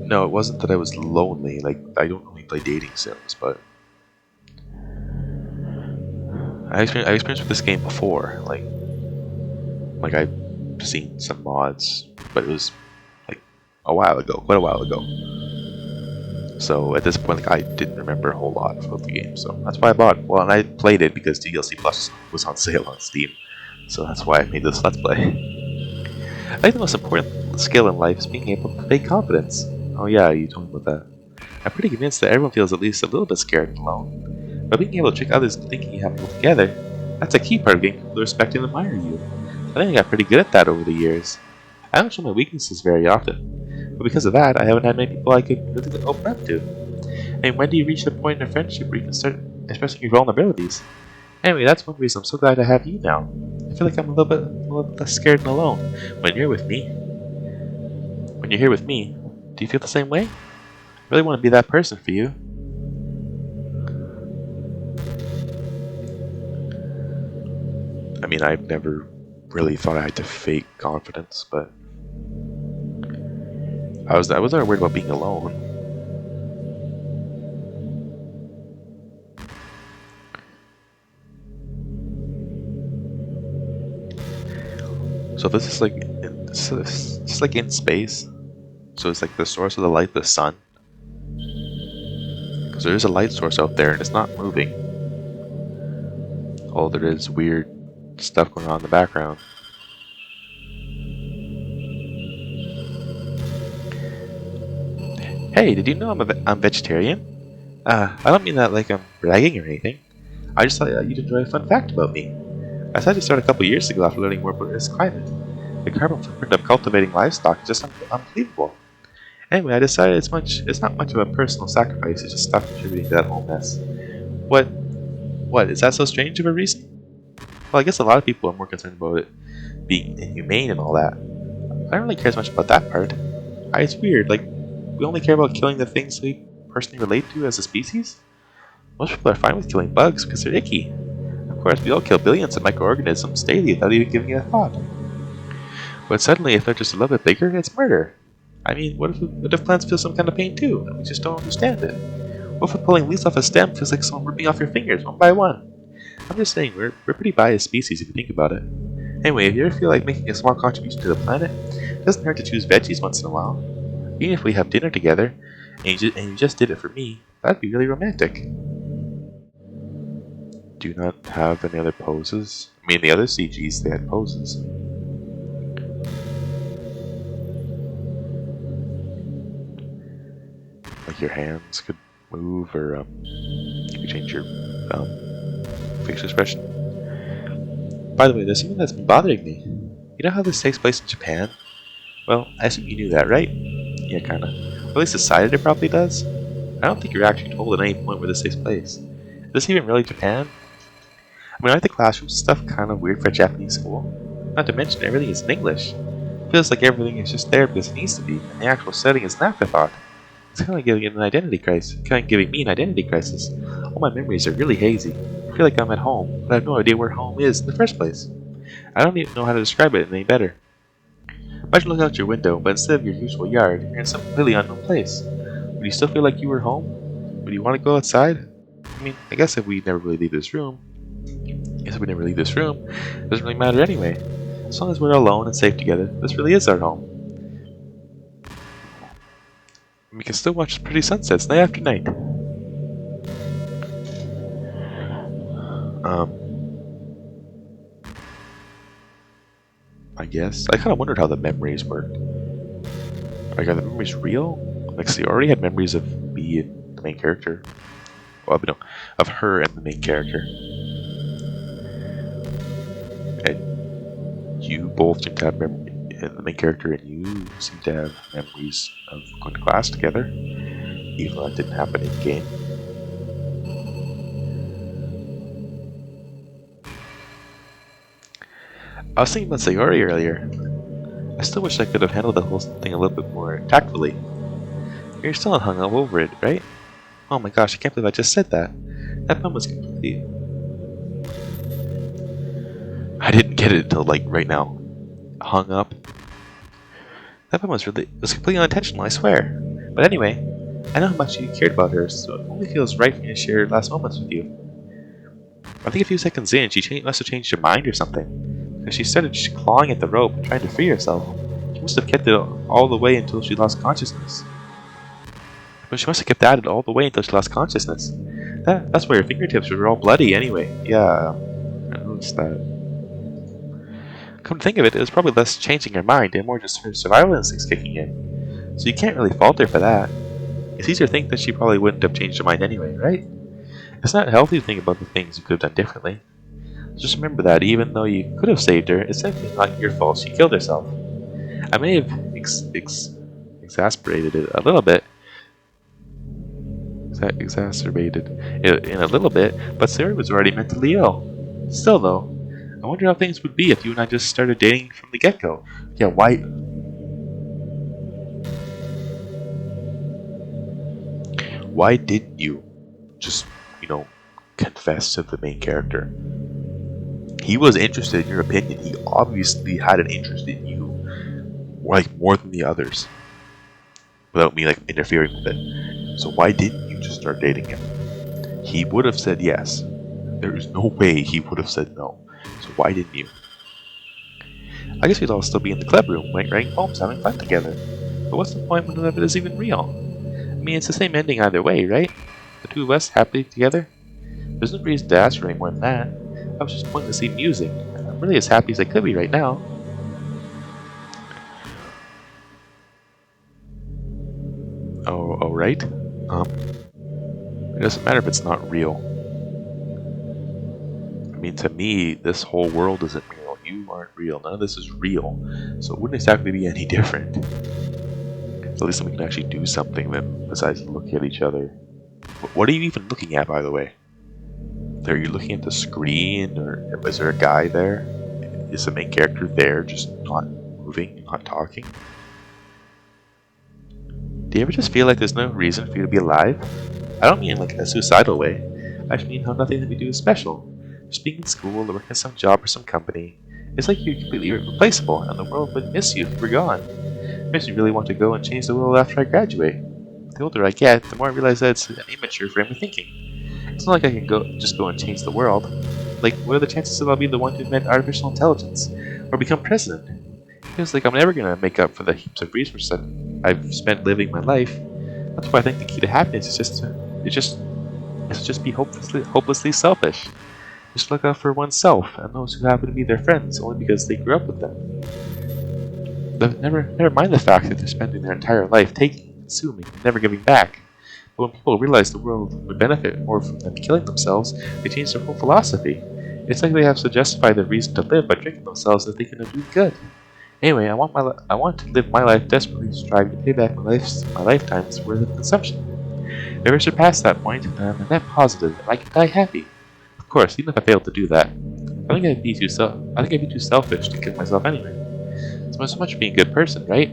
No, it wasn't that I was lonely. Like, I don't really play dating sims, but I experienced with this game before. Like I've seen some mods, but it was like quite a while ago. So at this point, like, I didn't remember a whole lot about the game, so that's why I bought it. Well, and I played it because DDLC Plus was on sale on Steam, so that's why I made this Let's Play. I think the most important skill in life is being able to fake confidence. Oh yeah, you told me about that. I'm pretty convinced that everyone feels at least a little bit scared and alone. But being able to trick others into thinking you have it all together, that's a key part of getting people to respect and admire you. I think I got pretty good at that over the years. I don't show my weaknesses very often, but because of that, I haven't had many people I could really open up to. I mean, when do you reach a point in a friendship where you can start expressing your vulnerabilities? Anyway, that's one reason I'm so glad to have you now. I feel like I'm a little bit less scared and alone when you're with me. When you're here with me, do you feel the same way? I really want to be that person for you. I mean, I've never really thought I had to fake confidence, but I was never worried about being alone. So this is like it's like in space. So it's like the source of the light, the sun. Because there is a light source out there and it's not moving. All there is weird stuff going on in the background. Hey, did you know I'm vegetarian? I don't mean that like I'm bragging or anything. I just thought you'd enjoy a fun fact about me. I decided to start a couple years ago after learning more about this climate. The carbon footprint of cultivating livestock is just unbelievable. Anyway, I decided it's not much of a personal sacrifice, it's just stuff contributing to that whole mess. What, is that so strange of a reason? Well, I guess a lot of people are more concerned about it being inhumane and all that. I don't really care as much about that part. It's weird, like, we only care about killing the things we personally relate to as a species? Most people are fine with killing bugs because they're icky. Of course, we all kill billions of microorganisms daily without even giving it a thought. But suddenly, if they're just a little bit bigger, it's murder. I mean, what if plants feel some kind of pain too, and we just don't understand it? What if pulling leaves off a stem feels like someone ripping off your fingers one by one? I'm just saying, we're a pretty biased species if you think about it. Anyway, if you ever feel like making a small contribution to the planet, it doesn't hurt to choose veggies once in a while. Even if we have dinner together, and you just did it for me, that'd be really romantic. Do you not have any other poses? I mean, the other CGs, they had poses. Like your hands could move, or you could change your facial expression. By the way, there's something that's been bothering me. You know how this takes place in Japan? Well, I assume you knew that, right? Yeah, kinda. Or at least decided it probably does. I don't think you're actually told at any point where this takes place. Is this even really Japan? I mean, aren't the classroom stuff kind of weird for a Japanese school? Not to mention, everything is in English. It feels like everything is just there because it needs to be, and the actual setting is an afterthought. It's kind of giving me an identity crisis. All my memories are really hazy. I feel like I'm at home, but I have no idea where home is in the first place. I don't even know how to describe it any better. Imagine looking out your window, but instead of your usual yard, you're in some completely unknown place. Would you still feel like you were home? Would you want to go outside? I mean, I guess if we never really leave this room, it doesn't really matter anyway. As long as we're alone and safe together, this really is our home. And we can still watch pretty sunsets night after night. I guess. I kind of wondered how the memories worked. Like, are the memories real? Like, so you already had memories of me and the main character. Well, no, of her and the main character. And you both seem to have memories. The main character and you seem to have memories of going to class together, even though that didn't happen in game. I was thinking about Sayori earlier. I still wish I could have handled the whole thing a little bit more tactfully. You're still not hung up over it, right? Oh my gosh, I can't believe I just said that. That pun was completely... I didn't get it until, like, right now. Hung up. That pun was completely unintentional, I swear. But anyway, I know how much you cared about her, so it only feels right for me to share last moments with you. I think a few seconds in, she must have changed her mind or something. Because she started clawing at the rope and trying to free herself. She must have kept it all the way until she lost consciousness. But she must have kept at it all the way until she lost consciousness. That's why her fingertips were all bloody anyway. Yeah, I noticed that. Come to think of it, it was probably less changing her mind and more just her survival instincts kicking in. So you can't really fault her for that. It's easier to think that she probably wouldn't have changed her mind anyway, right? It's not healthy to think about the things you could have done differently. Just remember that even though you could have saved her, it's definitely not your fault she killed herself. I may have exasperated it a little bit. Exacerbated it in a little bit, but Sarah was already mentally ill. Still though, I wonder how things would be if you and I just started dating from the get-go. Yeah, why... Why didn't you just, confess to the main character? He was interested in your opinion. He obviously had an interest in you, more than the others, without me interfering with it. So why didn't you just start dating him? He would have said yes. There is no way he would have said no. So why didn't you? I guess we'd all still be in the club room, writing poems, having fun together. But what's the point when none of it is even real? I mean, it's the same ending either way, right? The two of us happily together? There's no reason to ask for any more than that. I was just pointlessly musing. I'm really as happy as I could be right now. Oh, right? It doesn't matter if it's not real. I mean, to me, this whole world isn't real. You aren't real. None of this is real. So it wouldn't exactly be any different. At least we can actually do something then, besides look at each other. What are you even looking at, by the way? Are you looking at the screen, or is there a guy there? Is the main character there, just not moving, not talking? Do you ever just feel like there's no reason for you to be alive? I don't mean in a suicidal way. I just mean how nothing that we do is special. Just being in school or working at some job or some company. It's like you're completely replaceable, and the world would miss you if you were gone. It makes me really want to go and change the world after I graduate. The older I get, the more I realize that it's an immature frame of thinking. It's not like I can just go and change the world. What are the chances that I'll be the one to invent artificial intelligence or become president? It feels like I'm never gonna make up for the heaps of resources that I've spent living my life. That's why I think the key to happiness is just be hopelessly selfish. Just look out for oneself and those who happen to be their friends only because they grew up with them. Never mind the fact that they're spending their entire life taking, consuming, and never giving back. But when people realize the world would benefit more from them killing themselves, they change their whole philosophy. It's like they have to justify their reason to live by tricking themselves that they can do good. Anyway, I want to live my life desperately striving to pay back my lifetime's worth of consumption. If I ever surpass that point, then I'm a net positive and I can die happy. Of course, even if I failed to do that, I think I'd be too selfish to kill myself anyway. It's so much for being a good person, right?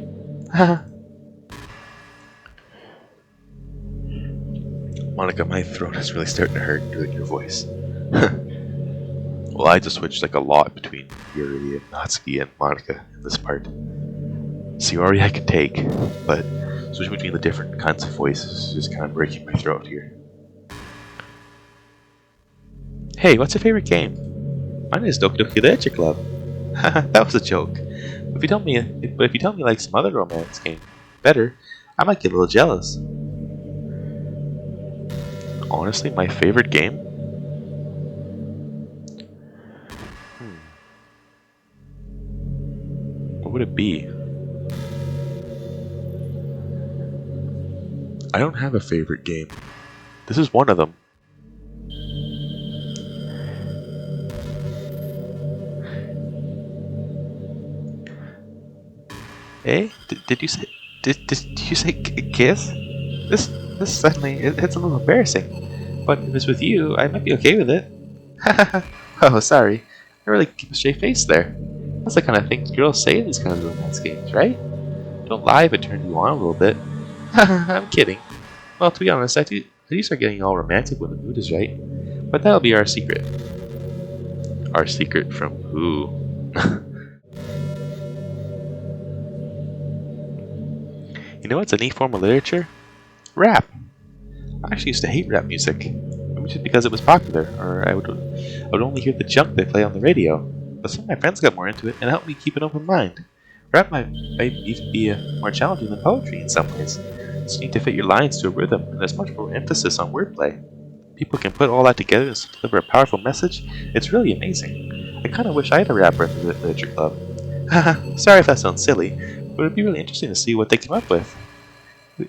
Monika, my throat is really starting to hurt doing your voice. Well, I just switched a lot between Yuri and Natsuki and Monika in this part. Sayori I could take, but switching between the different kinds of voices is just kind of breaking my throat here. Hey, what's your favorite game? Mine is Doki Doki Literature Club. That was a joke. But if you tell me like some other romance game better, I might get a little jealous. Honestly, my favorite game? What would it be? I don't have a favorite game. This is one of them. Eh? Did you say kiss? This suddenly it's a little embarrassing. But if it's with you, I might be okay with it. Oh, sorry. I really keep a straight face there. That's the kind of thing girls say in these kind of romance games, right? Don't lie if it turned you on a little bit. I'm kidding. Well, to be honest, I do start getting all romantic when the mood is right. But that'll be our secret. Our secret from who? You know what's a neat form of literature? Rap. I actually used to hate rap music. Maybe just because it was popular, or I would only hear the junk they play on the radio. But some of my friends got more into it and helped me keep an open mind. Rap might even be more challenging than poetry in some ways. You need to fit your lines to a rhythm, and there's much more emphasis on wordplay. People can put all that together and deliver a powerful message. It's really amazing. I kind of wish I had a rapper in the literature club. Haha, sorry if that sounds silly, but it would be really interesting to see what they came up with.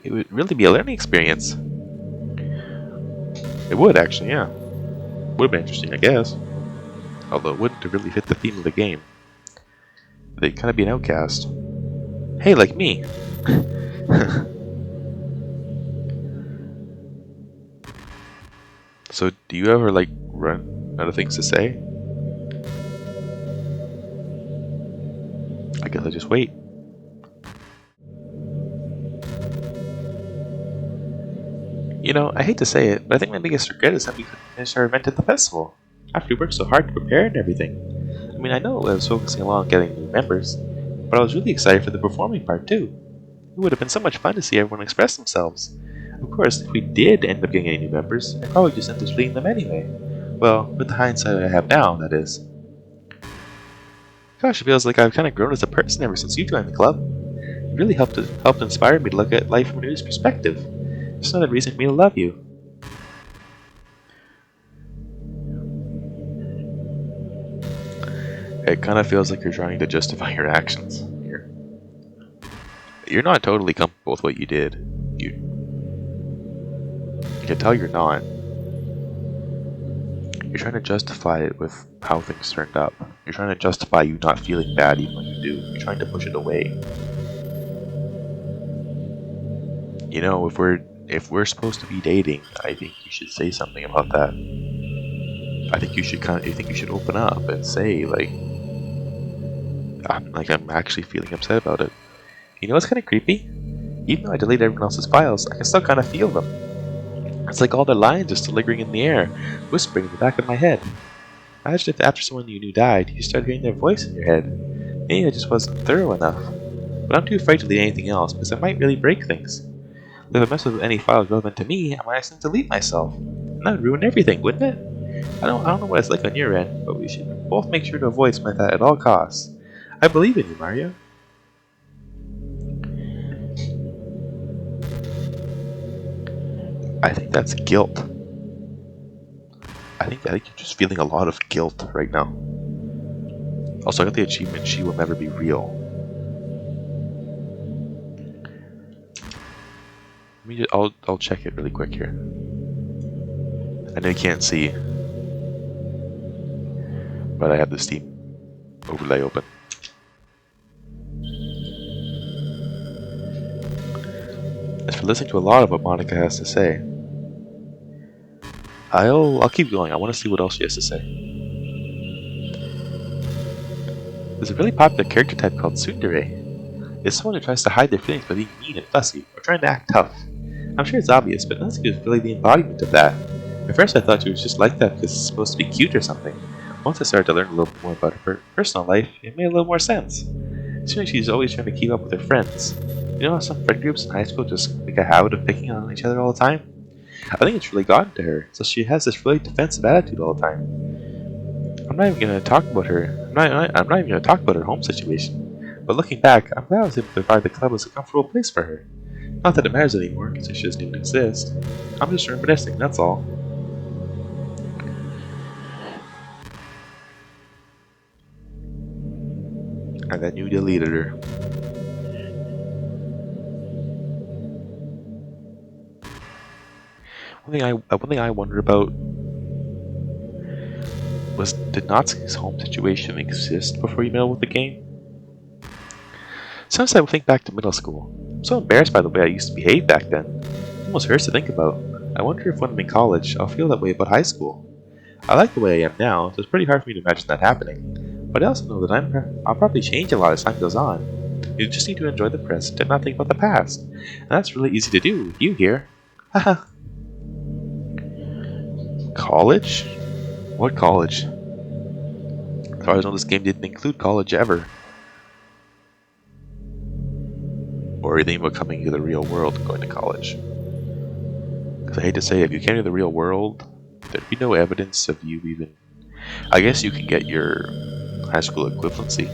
It would really be a learning experience. It would, actually, yeah. Would have been interesting, I guess. Although it wouldn't have really fit the theme of the game. They'd kind of be an outcast. Hey, like me! So, do you ever, like, run out of things to say? I guess I just wait. You know, I hate to say it, but I think my biggest regret is that we couldn't finish our event at the festival. After we worked so hard to prepare and everything. I mean, I know I was focusing a lot on getting new members, but I was really excited for the performing part too. It would have been so much fun to see everyone express themselves. Of course, if we did end up getting any new members, I'd probably just end up deleting them anyway. Well, with the hindsight I have now, that is. Gosh, it feels like I've kind of grown as a person ever since you joined the club. It really helped inspire me to look at life from a new perspective. It's another reason for me to love you. It kind of feels like you're trying to justify your actions here. You're not totally comfortable with what you did. You can tell you're not. You're trying to justify it with how things turned up. You're trying to justify you not feeling bad even when you do. You're trying to push it away. You know, if we're supposed to be dating, I think you should say something about that. I think you should open up and say I'm actually feeling upset about it. You know what's kind of creepy? Even though I deleted everyone else's files, I can still kind of feel them. It's like all their lines are still lingering in the air, whispering in the back of my head. Imagine if after someone you knew died, you started hearing their voice in your head. Maybe I just wasn't thorough enough. But I'm too afraid to delete anything else because it might really break things. If I mess with any files relevant to me, I might accidentally delete myself. And that would ruin everything, wouldn't it? I don't know what it's like on your end, but we should both make sure to avoid something like that at all costs. I believe in you, Mario. I think that's guilt. I think you're just feeling a lot of guilt right now. Also, I got the achievement, She Will Never Be Real. I'll check it really quick here. I know you can't see, but I have the Steam overlay open. As for listening to a lot of what Monika has to say, I'll keep going. I want to see what else she has to say. There's a really popular character type called Tsundere. It's someone who tries to hide their feelings by being mean and fussy, or trying to act tough. I'm sure it's obvious, but Natsuki is really the embodiment of that. At first I thought she was just like that because it's supposed to be cute or something. Once I started to learn a little bit more about her personal life, it made a little more sense. It seems like she's always trying to keep up with her friends. You know how some friend groups in high school just make a habit of picking on each other all the time? I think it's really gotten to her, so she has this really defensive attitude all the time. I'm not even going to talk about her. I'm not even going to talk about her home situation. But looking back, I'm glad I was able to provide the club as a comfortable place for her. Not that it matters anymore, because she doesn't even exist. I'm just reminiscing, that's all. And then you deleted her. One thing I wonder about was, did Natsuki's home situation exist before you met with the game? Sometimes I would think back to middle school. I'm so embarrassed by the way I used to behave back then. It almost hurts to think about. I wonder if when I'm in college, I'll feel that way about high school. I like the way I am now, so it's pretty hard for me to imagine that happening. But I also know that I'll probably change a lot as time goes on. You just need to enjoy the present and not think about the past. And that's really easy to do with you here. Haha. College? What college? As far as I know, this game didn't include college ever. Or anything about coming to the real world and going to college. Because I hate to say, if you came to the real world, there'd be no evidence of you even... I guess you can get your high school equivalency.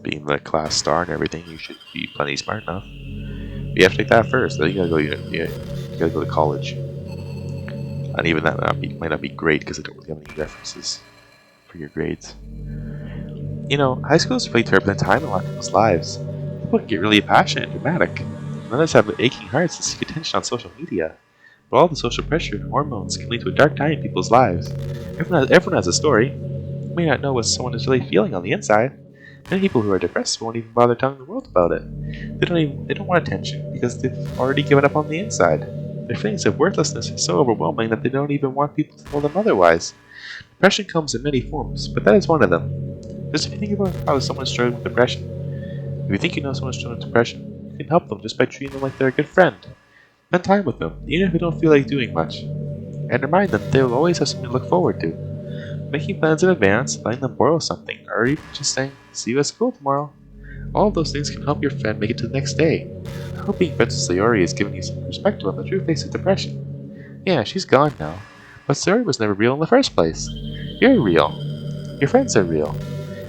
Being being the class star and everything, you should be plenty smart enough. But you have to take that first. Then you gotta go to college. And even that might not be great because they don't really have any references for your grades. You know, high school is a really turbulent time in a lot of people's lives. People can get really passionate and dramatic. And others have aching hearts and seek attention on social media. But all the social pressure and hormones can lead to a dark time in people's lives. Everyone has a story. You may not know what someone is really feeling on the inside. Many people who are depressed won't even bother telling the world about it. They don't want attention because they've already given up on the inside. Their feelings of worthlessness are so overwhelming that they don't even want people to tell them otherwise. Depression comes in many forms, but that is one of them. Just if you think about how someone is struggling with depression. If you think you know someone is struggling with depression, you can help them just by treating them like they're a good friend. Spend time with them, even if you don't feel like doing much. And remind them they will always have something to look forward to. Making plans in advance, letting them borrow something, or even just saying, "See you at school tomorrow." All of those things can help your friend make it to the next day. I hope being friends with Sayori has given you some perspective on the true face of depression. Yeah, she's gone now, but Sayori was never real in the first place. You're real. Your friends are real.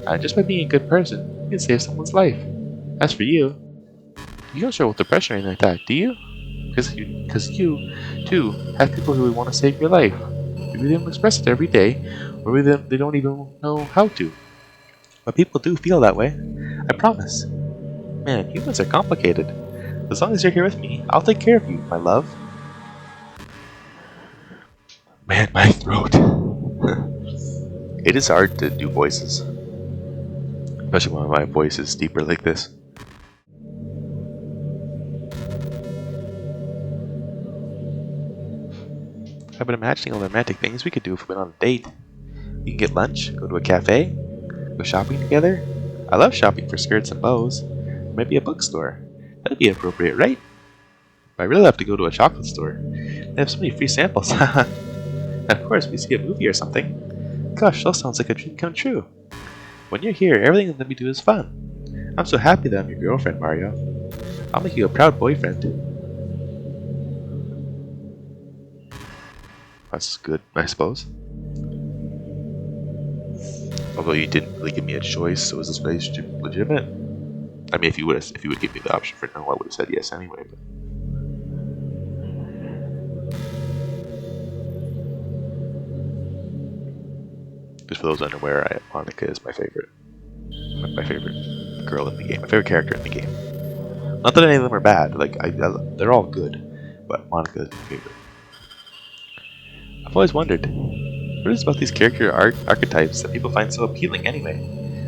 And just by being a good person, you can save someone's life. As for you, you don't struggle with depression or anything like that, do you? Because you, too, have people who would want to save your life. Maybe they don't express it every day, or maybe they don't even know how to. But people do feel that way. I promise. Man, humans are complicated. As long as you're here with me, I'll take care of you, my love. Man, my throat. It is hard to do voices. Especially when my voice is deeper like this. I've been imagining all the romantic things we could do if we went on a date. We can get lunch, go to a cafe, go shopping together. I love shopping for skirts and bows. Or maybe a bookstore. That'd be appropriate, right? But I really love to go to a chocolate store. They have so many free samples. And of course, we see a movie or something. Gosh, that sounds like a dream come true. When you're here, everything that we do is fun. I'm so happy that I'm your girlfriend, Mario. I'll make you a proud boyfriend. That's good, I suppose. Although you didn't really give me a choice, so is this relationship legitimate? I mean, if you would give me the option for no, I would have said yes anyway. But just for those unaware, Monika is my favorite girl in the game, my favorite character in the game. Not that any of them are bad. Like they're all good, but Monika is my favorite. I've always wondered, what is it about these character archetypes that people find so appealing anyway?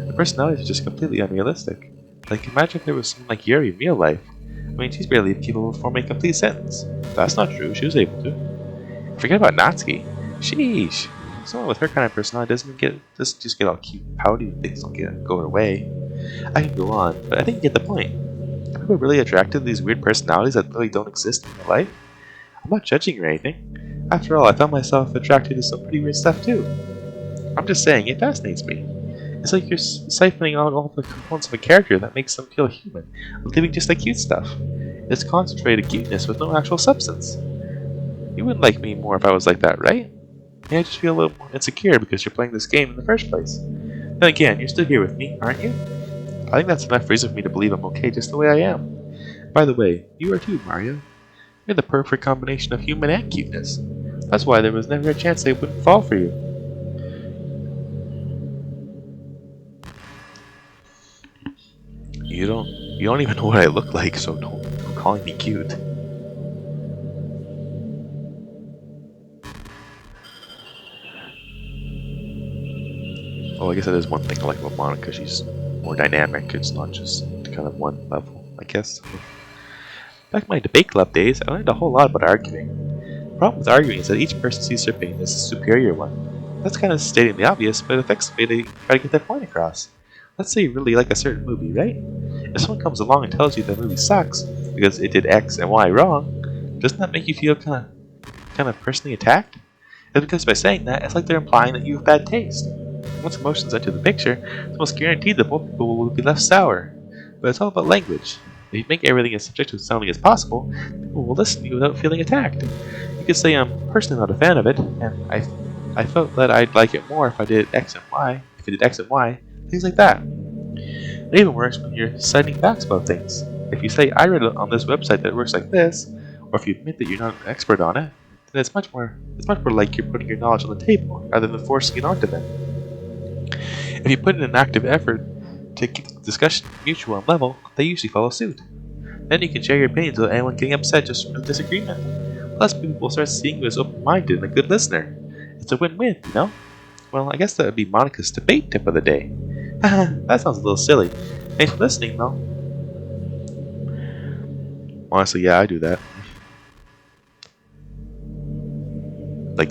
The personalities are just completely unrealistic. Like, imagine if there was someone like Yuri in real life. I mean, she's barely capable of forming a complete sentence. That's not true, she was able to. Forget about Natsuki. Sheesh. Someone with her kind of personality doesn't just get all cute and pouty when things don't go her way. I can go on, but I think you get the point. Are people really attracted to these weird personalities that really don't exist in real life? I'm not judging or anything. After all, I found myself attracted to some pretty weird stuff too. I'm just saying, it fascinates me. It's like you're siphoning out all the components of a character that makes them feel human, living just like cute stuff. It's concentrated cuteness with no actual substance. You wouldn't like me more if I was like that, right? Yeah, I just feel a little more insecure because you're playing this game in the first place. Then again, you're still here with me, aren't you? I think that's enough reason for me to believe I'm okay just the way I am. By the way, you are too, Mario. You're the perfect combination of human and cuteness. That's why there was never a chance they wouldn't fall for you. You don't even know what I look like, so don't call me cute. Oh, I guess that is one thing I like about Monika. She's more dynamic. It's not just kind of one level, I guess. Back in my debate club days, I learned a whole lot about arguing. The problem with arguing is that each person sees their opinion as a superior one. That's kind of stating the obvious, but it affects the way they try to get their point across. Let's say you really like a certain movie, right? If someone comes along and tells you the movie sucks because it did X and Y wrong, doesn't that make you feel kind of personally attacked? It's because by saying that, it's like they're implying that you have bad taste. Once emotions enter the picture, it's almost guaranteed that both people will be left sour. But it's all about language. If you make everything as subjective sounding as possible, people will listen to you without feeling attacked. You could say I'm personally not a fan of it, and I felt that I'd like it more if I did X and Y, things like that. It even works when you're citing facts about things. If you say, I read it on this website that it works like this, or if you admit that you're not an expert on it, then it's much more like you're putting your knowledge on the table rather than forcing it onto them. If you put in an active effort to keep the discussion mutual and level, they usually follow suit. Then you can share your opinions without anyone getting upset just from a disagreement. Plus, people will start seeing you as open-minded and a good listener. It's a win-win, you know? Well, I guess that would be Monika's debate tip of the day. That sounds a little silly. Thanks for listening, though. Honestly, yeah, I do that. Like,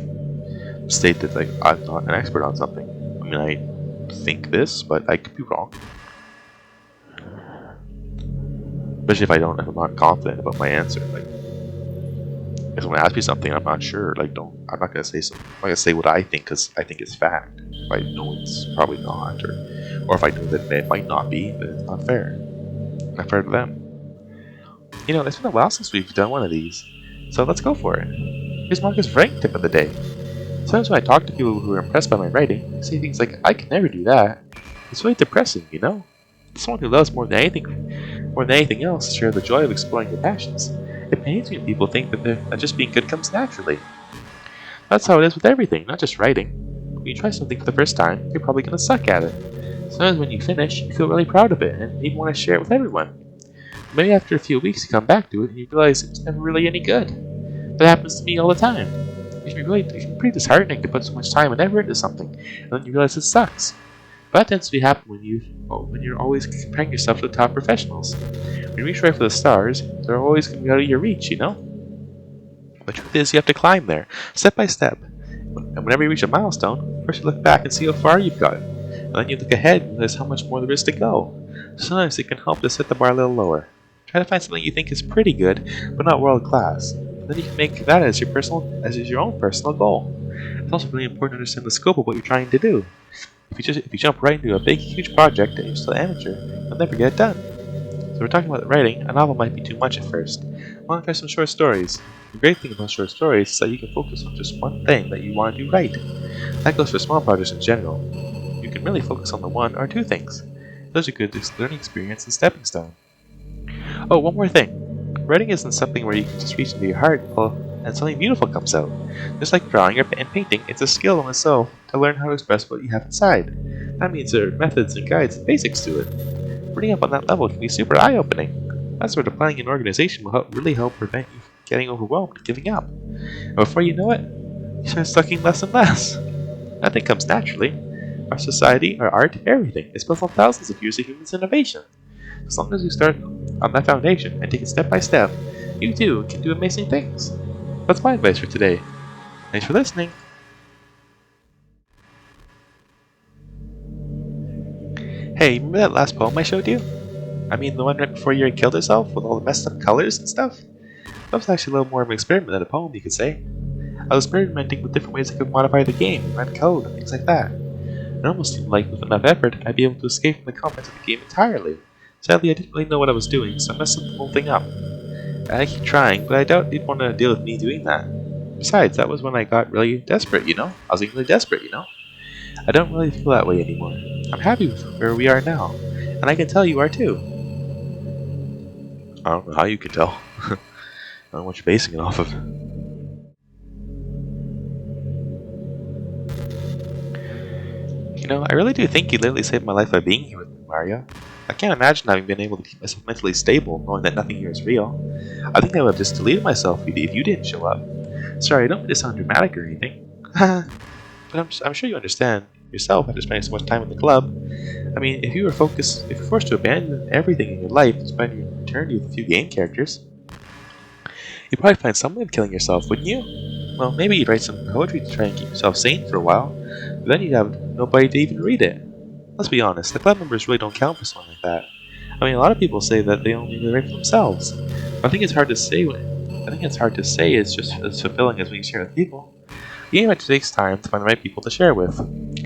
state that I'm not an expert on something. I mean, I think this, but I could be wrong. Especially if I'm not confident about my answer. Like, if someone asks me something, I'm not sure. Like, I'm not gonna say something. I'm not gonna say what I think because I think it's fact. If I know it's probably not, or if I know that it might not be, then it's not fair. Not fair to them. You know, it's been a while since we've done one of these, so let's go for it. Here's Monika's Frank tip of the day. Sometimes when I talk to people who are impressed by my writing, they say things like, I can never do that. It's really depressing, you know? Someone who loves more than anything else to share the joy of exploring their passions. It pains me when people think that just being good comes naturally. That's how it is with everything, not just writing. When you try something for the first time, you're probably going to suck at it. Sometimes when you finish, you feel really proud of it and even want to share it with everyone. Maybe after a few weeks you come back to it and you realize it was never really any good. That happens to me all the time. It can be pretty disheartening to put so much time and effort into something, and then you realize it sucks. But that tends to happen when you're always comparing yourself to the top professionals. When you reach right for the stars, they're always going to be out of your reach, you know? The truth is, you have to climb there, step by step. And whenever you reach a milestone, first you look back and see how far you've gotten. And then you look ahead and realize how much more there is to go. Sometimes it can help to set the bar a little lower. Try to find something you think is pretty good, but not world class. And then you can make that as your own personal goal. It's also really important to understand the scope of what you're trying to do. If you jump right into a big, huge project and you're still an amateur, you'll never get it done. So we're talking about writing. A novel might be too much at first. I want to try some short stories. The great thing about short stories is that you can focus on just one thing that you want to do right. That goes for small projects in general. You can really focus on the one or two things. Those are good learning experience and stepping stone. Oh, one more thing. Writing isn't something where you can just reach into your heart and something beautiful comes out. Just like drawing and painting, it's a skill in itself to learn how to express what you have inside. That means there are methods and guides and basics to it. Reading up on that level can be super eye-opening. That sort of planning an organization will really help prevent you from getting overwhelmed and giving up. And before you know it, you start sucking less and less. Nothing comes naturally. Our society, our art, everything is built on thousands of years of human innovation. As long as you start on that foundation and take it step by step, you too can do amazing things. That's my advice for today. Thanks for listening. Hey, remember that last poem I showed you? I mean the one right before Yuri killed herself with all the messed up colors and stuff? That was actually a little more of an experiment than a poem, you could say. I was experimenting with different ways I could modify the game, run code, and things like that. It almost seemed like with enough effort, I'd be able to escape from the confines of the game entirely. Sadly, I didn't really know what I was doing, so I messed the whole thing up. I keep trying, but I doubt they'd want to deal with me doing that. Besides, that was when I got really desperate, you know? I was getting really desperate, you know? I don't really feel that way anymore. I'm happy with where we are now, and I can tell you are too. I don't know how you can tell. I don't know what you're basing it off of. You know, I really do think you literally saved my life by being here with me, Mario. I can't imagine having been able to keep myself mentally stable, knowing that nothing here is real. I think I would have just deleted myself if you didn't show up. Sorry, I don't mean to sound dramatic or anything. But I'm sure you understand yourself after spending so much time in the club. I mean, if you're forced to abandon everything in your life and spend your eternity with a few game characters, you'd probably find some way of killing yourself, wouldn't you? Well, maybe you'd write some poetry to try and keep yourself sane for a while, but then you'd have nobody to even read it. Let's be honest, the club members really don't count for something like that. I mean, a lot of people say that they only write for themselves. But I think it's hard to say. It's just as fulfilling as when you share with people. The game actually takes time to find the right people to share with.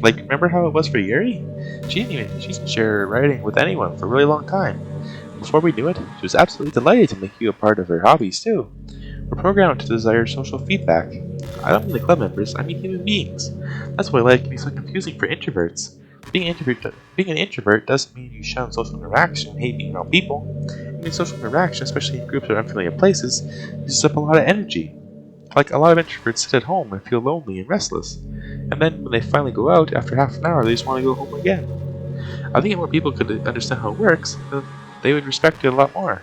Like, remember how it was for Yuri? She didn't share her writing with anyone for a really long time. Before we knew it, she was absolutely delighted to make you a part of her hobbies too. We're programmed to desire social feedback. I don't mean the club members, I mean human beings. That's why life can be so confusing for introverts. Being an introvert doesn't mean you shun social interaction and hate being around people. I mean, social interaction, especially in groups or unfamiliar places, uses up a lot of energy. Like, a lot of introverts sit at home and feel lonely and restless, and then when they finally go out, after half an hour, they just want to go home again. I think if more people could understand how it works, then they would respect it a lot more.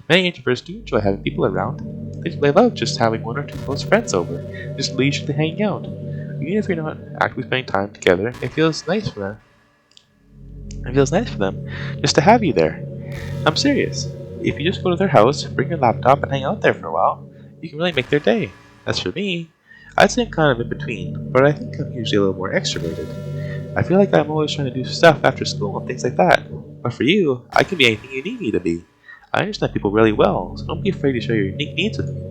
Many introverts do enjoy having people around. They love just having one or two close friends over, just leisurely hanging out. Even if you're not actively spending time together, it feels nice for them. It feels nice for them just to have you there. I'm serious. If you just go to their house, bring your laptop, and hang out there for a while, you can really make their day. As for me, I'd say I'm kind of in between, but I think I'm usually a little more extroverted. I feel like I'm always trying to do stuff after school and things like that. But for you, I can be anything you need me to be. I understand people really well, so don't be afraid to share your unique needs with me.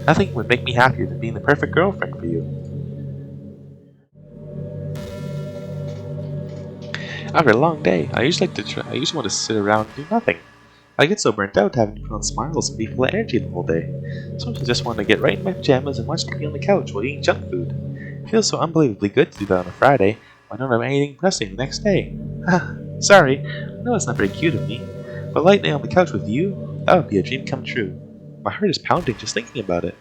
Nothing would make me happier than being the perfect girlfriend for you. After a long day, I usually want to sit around and do nothing. I get so burnt out having to put on smiles and be full of energy the whole day. Sometimes I just want to get right in my pajamas and watch TV on the couch while eating junk food. It feels so unbelievably good to do that on a Friday when I don't have anything pressing the next day. Sorry, I know it's not very cute of me, but late night on the couch with you, that would be a dream come true. My heart is pounding just thinking about it.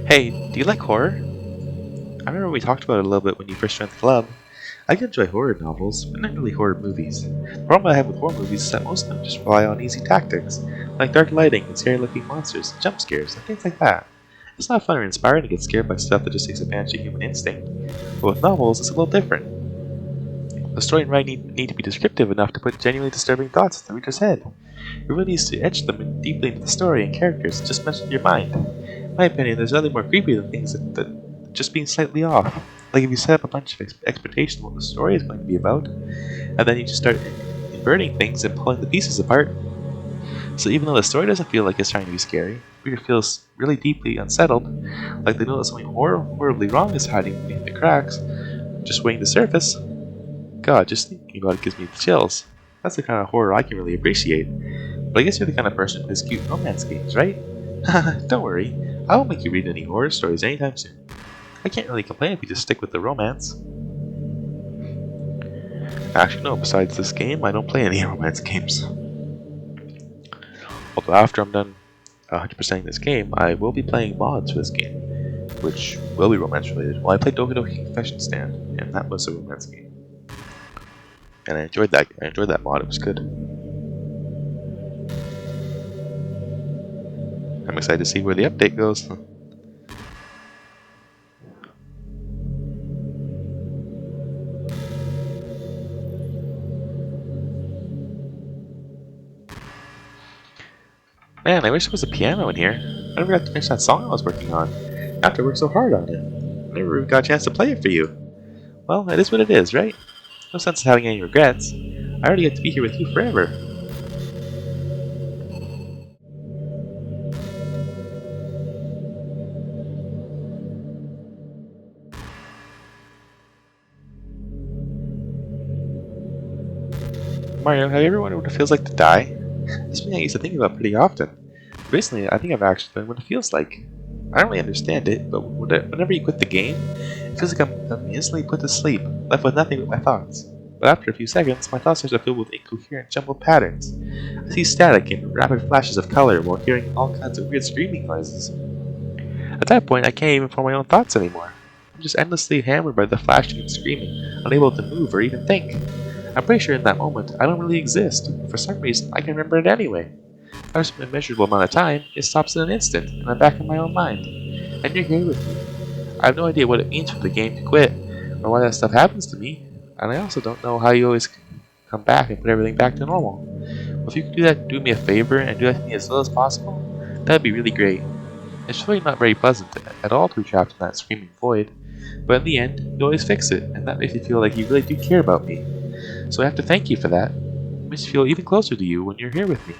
Hey, do you like horror? I remember we talked about it a little bit when you first joined the club. I can enjoy horror novels, but not really horror movies. The problem I have with horror movies is that most of them just rely on easy tactics, like dark lighting and scary-looking monsters, and jump scares, and things like that. It's not fun or inspiring to get scared by stuff that just takes advantage of human instinct, but with novels, it's a little different. The story and writing need to be descriptive enough to put genuinely disturbing thoughts in the reader's head. It really needs to etch them deeply into the story and characters and just mess with your mind. In my opinion, there's nothing more creepy than things that just being slightly off. Like if you set up a bunch of expectations of what the story is going to be about, and then you just start inverting things and pulling the pieces apart. So even though the story doesn't feel like it's trying to be scary, the reader feels really deeply unsettled, like they know that something horribly wrong is hiding beneath the cracks, just waiting to surface. God, just thinking about it gives me the chills. That's the kind of horror I can really appreciate. But I guess you're the kind of person who plays cute romance games, right? Don't worry, I won't make you read any horror stories anytime soon. I can't really complain if you just stick with the romance. Actually, no, besides this game, I don't play any romance games. Although after I'm done 100%ing this game, I will be playing mods for this game, which will be romance related. Well, I played Doki Doki Confession Stand, and that was a romance game. And I enjoyed that. Mod, it was good. I'm excited to see where the update goes. Man, I wish there was a piano in here. I never got to finish that song I was working on. After I worked so hard on it. I never even got a chance to play it for you. Well, it is what it is, right? No sense of having any regrets. I already get to be here with you forever. Mario, have you ever wondered what it feels like to die? This is something I used to think about pretty often. Recently, I think I've actually learned what it feels like. I don't really understand it, but whenever you quit the game, it feels like I'm instantly put to sleep, left with nothing but my thoughts. But after a few seconds, my thoughts are filled with incoherent, jumbled patterns. I see static and rapid flashes of color while hearing all kinds of weird screaming noises. At that point, I can't even form my own thoughts anymore. I'm just endlessly hammered by the flashing and screaming, unable to move or even think. I'm pretty sure in that moment, I don't really exist. For some reason, I can remember it anyway. After some immeasurable amount of time, it stops in an instant, and I'm back in my own mind. And you're here with me. I have no idea what it means for the game to quit, or why that stuff happens to me, and I also don't know how you always come back and put everything back to normal. Well, if you could do me a favor and do that to me as slow as possible, that'd be really great. It's really not very pleasant at all to be trapped in that screaming void, but in the end, you always fix it, and that makes me feel like you really do care about me. So I have to thank you for that. It makes me feel even closer to you when you're here with me.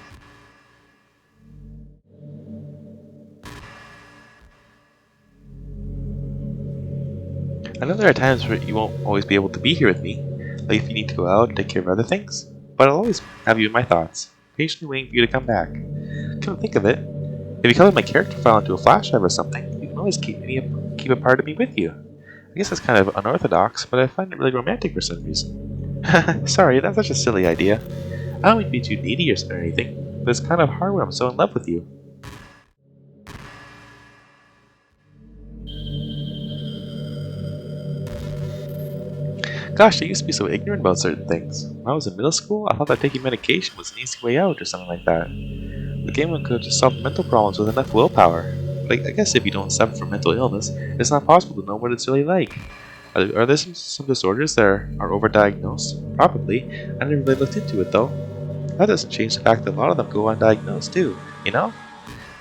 I know there are times where you won't always be able to be here with me, like if you need to go out and take care of other things, but I'll always have you in my thoughts, patiently waiting for you to come back. Come to think of it, If you color my character file into a flash drive or something, you can always keep a part of me with you. I guess that's kind of unorthodox, but I find it really romantic for some reason. Sorry, that's such a silly idea. I don't mean to be too needy or anything, but it's kind of hard when I'm so in love with you. Gosh, I used to be so ignorant about certain things. When I was in middle school, I thought that taking medication was an easy way out or something like that. The game could just solve mental problems with enough willpower. But I guess if you don't suffer from mental illness, it's not possible to know what it's really like. Are there some disorders that are overdiagnosed? Probably. I never really looked into it though. That doesn't change the fact that a lot of them go undiagnosed too, you know?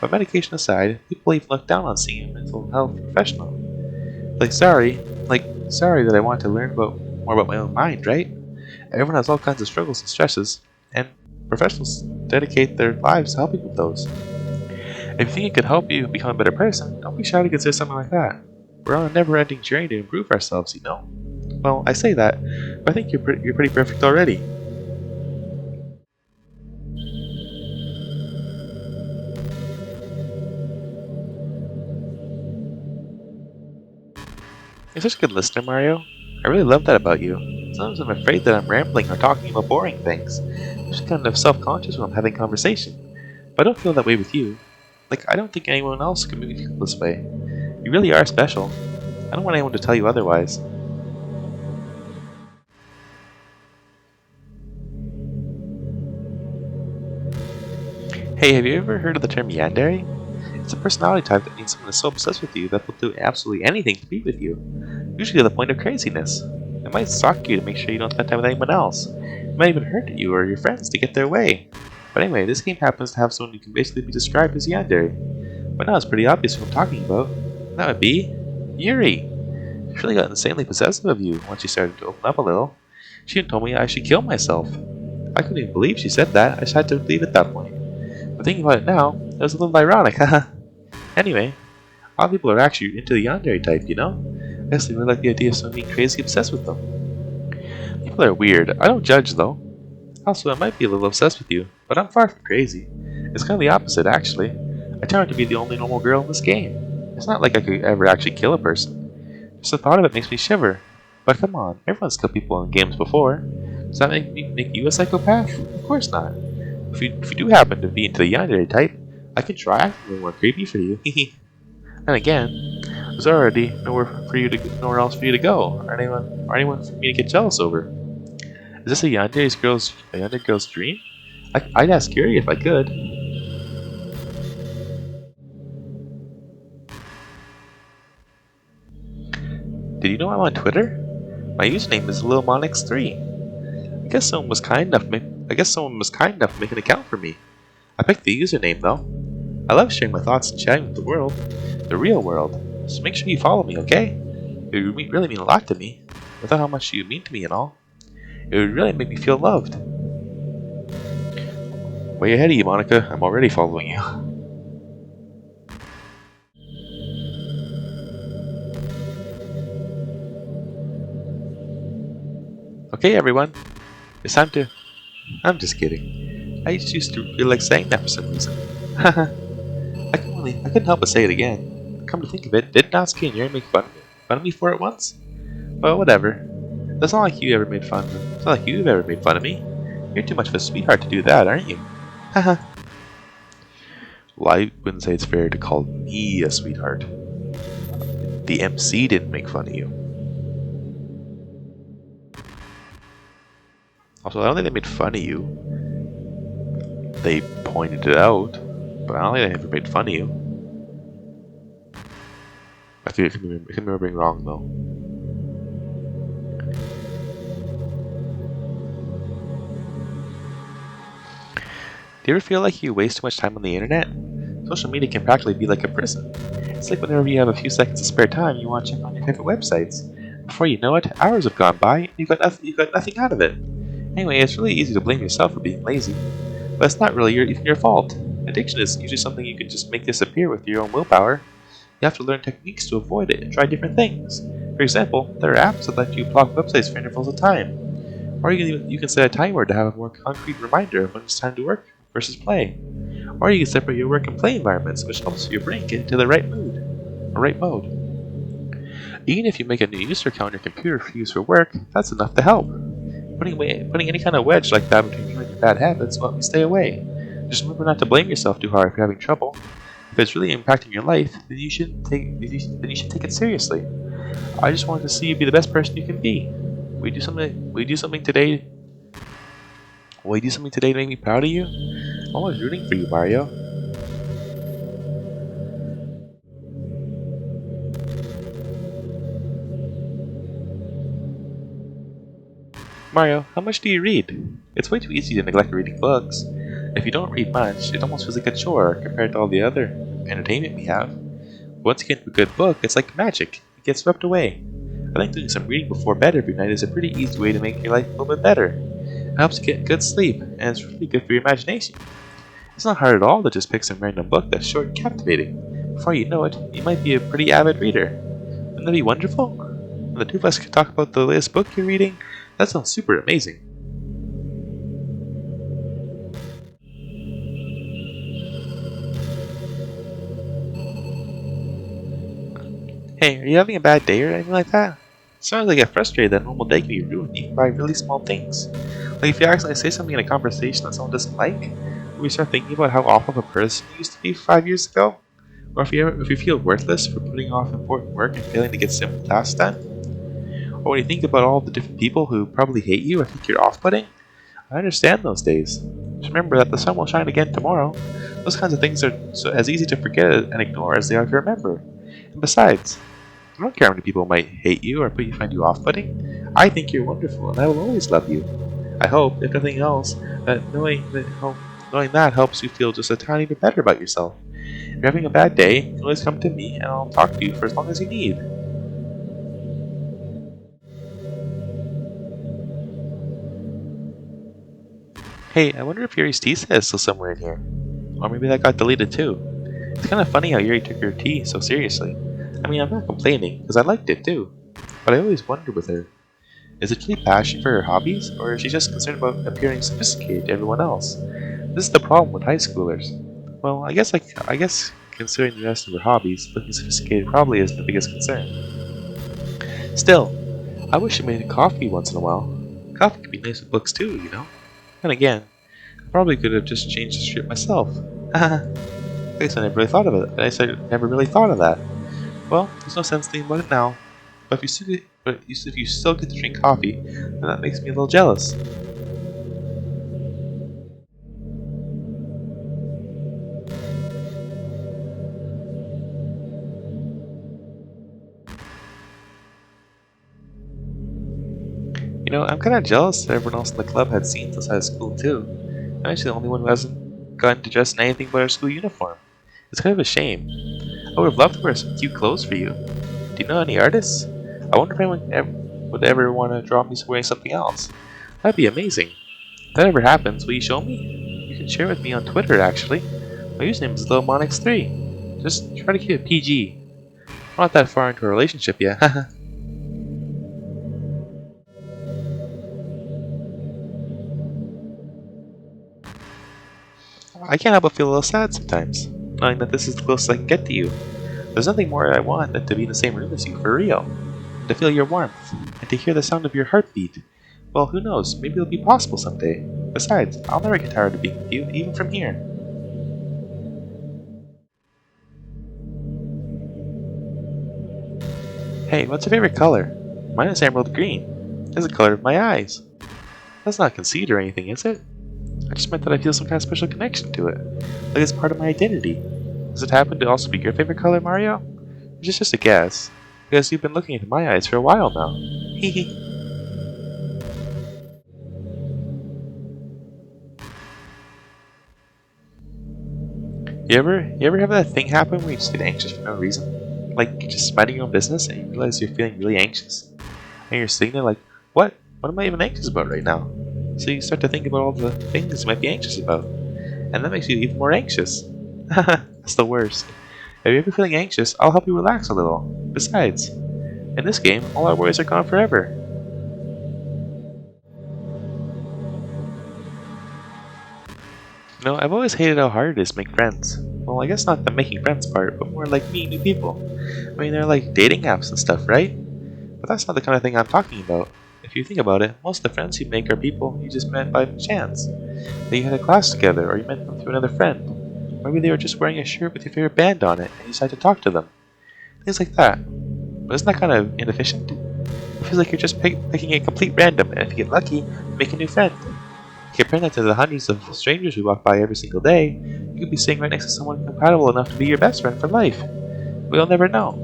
But medication aside, people even look down on seeing a mental health professional. Sorry that I want to learn more about my own mind, right? Everyone has all kinds of struggles and stresses, and professionals dedicate their lives to helping with those. If you think it could help you become a better person, don't be shy to consider something like that. We're on a never-ending journey to improve ourselves, you know. Well, I say that, but I think you're pretty perfect already. You're such a good listener, Mario. I really love that about you. Sometimes I'm afraid that I'm rambling or talking about boring things. I'm just kind of self-conscious when I'm having conversation. But I don't feel that way with you. I don't think anyone else can make me feel this way. You really are special. I don't want anyone to tell you otherwise. Hey, have you ever heard of the term yandere? It's a personality type that means someone is so obsessed with you that they'll do absolutely anything to be with you, usually to the point of craziness. It might stalk you to make sure you don't spend time with anyone else. It might even hurt you or your friends to get their way. But anyway, this game happens to have someone who can basically be described as yandere. But now it's pretty obvious who I'm talking about. That would be Yuri. She really got insanely possessive of you once she started to open up a little. She even told me I should kill myself. I couldn't even believe she said that. I just had to leave at that point. But thinking about it now, it was a little ironic, haha. Anyway, a lot of people are actually into the yandere type, you know? I guess they really like the idea of someone being crazy obsessed with them. People are weird. I don't judge, though. Also, I might be a little obsessed with you, but I'm far from crazy. It's kind of the opposite, actually. I turn out to be the only normal girl in this game. It's not like I could ever actually kill a person. Just the thought of it makes me shiver. But come on, everyone's killed people in games before. Does that make you a psychopath? Of course not. If you do happen to be into the yandere type, I can try acting a little more creepy for you. And again, there's already nowhere else for you to go, or anyone for me to get jealous over. Is this a yandere girl's dream? I'd ask Yuri if I could. Did you know I'm on Twitter? My username is LilMonix3. I guess someone was kind enough to make an account for me. I picked the username though. I love sharing my thoughts and chatting with the world, the real world. So make sure you follow me, okay? It would really mean a lot to me. Without how much you mean to me and all, it would really make me feel loved. Way ahead of you, Monika. I'm already following you. Okay, everyone. It's time to... I'm just kidding. I just used to really like saying that for some reason. I couldn't help but say it again. Come to think of it, didn't Natsuki and Yuri make fun of me for it once? Well, whatever. It's not like you've ever made fun of me. You're too much of a sweetheart to do that, aren't you? Haha. Well, I wouldn't say it's fair to call me a sweetheart. The MC didn't make fun of you. Also, I don't think they made fun of you. They pointed it out, but I don't think they ever made fun of you. I think I can remember being wrong, though. Do you ever feel like you waste too much time on the internet? Social media can practically be like a prison. It's like whenever you have a few seconds of spare time, you want to check on your favorite websites. Before you know it, hours have gone by, and you've got nothing out of it. Anyway, it's really easy to blame yourself for being lazy, but it's not really even your fault. Addiction is usually something you can just make disappear with your own willpower. You have to learn techniques to avoid it and try different things. For example, there are apps that let you block websites for intervals of time. Or you can set a timer to have a more concrete reminder of when it's time to work versus play. Or you can separate your work and play environments, which helps your brain get into the right mood, or right mode. Even if you make a new user account on your computer for use for work, that's enough to help. Putting any kind of wedge like that between you and your bad habits will help you stay away. Just remember not to blame yourself too hard if you're having trouble. If it's really impacting your life, then you should take it seriously. I just wanted to see you be the best person you can be. Will you do something today? Will you do something today to make me proud of you? I'm always rooting for you, Mario. Mario, how much do you read? It's way too easy to neglect reading books. If you don't read much, it almost feels like a chore compared to all the other entertainment we have. Once you get into a good book, it's like magic. It gets swept away. I think doing some reading before bed every night is a pretty easy way to make your life a little bit better. It helps you get good sleep, and it's really good for your imagination. It's not hard at all to just pick some random book that's short and captivating. Before you know it, you might be a pretty avid reader. Wouldn't that be wonderful? When the two of us could talk about the latest book you're reading, that sounds super amazing. Hey, are you having a bad day or anything like that? Sometimes I get frustrated that a normal day can be ruined even by really small things. Like if you accidentally say something in a conversation that someone doesn't like, or we start thinking about how awful of a person you used to be 5 years ago, or if you feel worthless for putting off important work and failing to get simple tasks done, or when you think about all the different people who probably hate you or think you're off-putting. I understand those days. Just remember that the sun will shine again tomorrow. Those kinds of things are as easy to forget and ignore as they are to remember. And besides, I don't care how many people might hate you or find you off-putting. I think you're wonderful and I will always love you. I hope, if nothing else, that knowing that helps you feel just a tiny bit better about yourself. If you're having a bad day, you can always come to me and I'll talk to you for as long as you need. Hey, I wonder if Yuri's tea set is still somewhere in here. Or maybe that got deleted too. It's kind of funny how Yuri took her tea so seriously. I mean, I'm not complaining, because I liked it too. But I always wondered with her, is it really passion for her hobbies, or is she just concerned about appearing sophisticated to everyone else? This is the problem with high schoolers. Well, I guess considering the rest of her hobbies, looking sophisticated probably isn't the biggest concern. Still, I wish she made coffee once in a while. Coffee could be nice with books too, you know? And again, I probably could have just changed the script myself. I guess I never really thought of it. Never really thought of that. Well, there's no sense thinking about it now. But if you still get to drink coffee, then that makes me a little jealous. You know, I'm kind of jealous that everyone else in the club had scenes outside of school too. I'm actually the only one who hasn't gotten to dress in anything but our school uniform. It's kind of a shame. I would have loved to wear some cute clothes for you. Do you know any artists? I wonder if anyone would ever want to draw me wearing something else. That'd be amazing. If that ever happens, will you show me? You can share with me on Twitter, actually. My username is LilMonix3. Just try to keep it PG. I'm not that far into a relationship yet. I can't help but feel a little sad sometimes, knowing that this is the closest I can get to you. There's nothing more I want than to be in the same room as you for real, to feel your warmth, and to hear the sound of your heartbeat. Well, who knows, maybe it'll be possible someday. Besides, I'll never get tired of being with you, even from here. Hey, what's your favorite color? Mine is emerald green. It's the color of my eyes. That's not conceit or anything, is it? I just meant that I feel some kind of special connection to it, like it's part of my identity. Does it happen to also be your favorite color, Mario? It's just a guess, because you've been looking into my eyes for a while now. Hehe. You ever have that thing happen where you just get anxious for no reason? Like you're just minding your own business and you realize you're feeling really anxious, and you're sitting there like, what? What am I even anxious about right now? So you start to think about all the things you might be anxious about, and that makes you even more anxious. That's the worst. If you're ever feeling anxious, I'll help you relax a little. Besides, in this game, all our worries are gone forever. I've always hated how hard it is to make friends. Well, I guess not the making friends part, but more like meeting new people. I mean, they're like dating apps and stuff, right? But that's not the kind of thing I'm talking about. If you think about it, most of the friends you make are people you just met by chance. That you had a class together, or you met them through another friend. Maybe they were just wearing a shirt with your favorite band on it, and you decided to talk to them. Things like that. But isn't that kind of inefficient? It feels like you're just picking a complete random, and if you get lucky, you make a new friend. Compare that to the hundreds of strangers we walk by every single day, you could be sitting right next to someone compatible enough to be your best friend for life. We'll never know.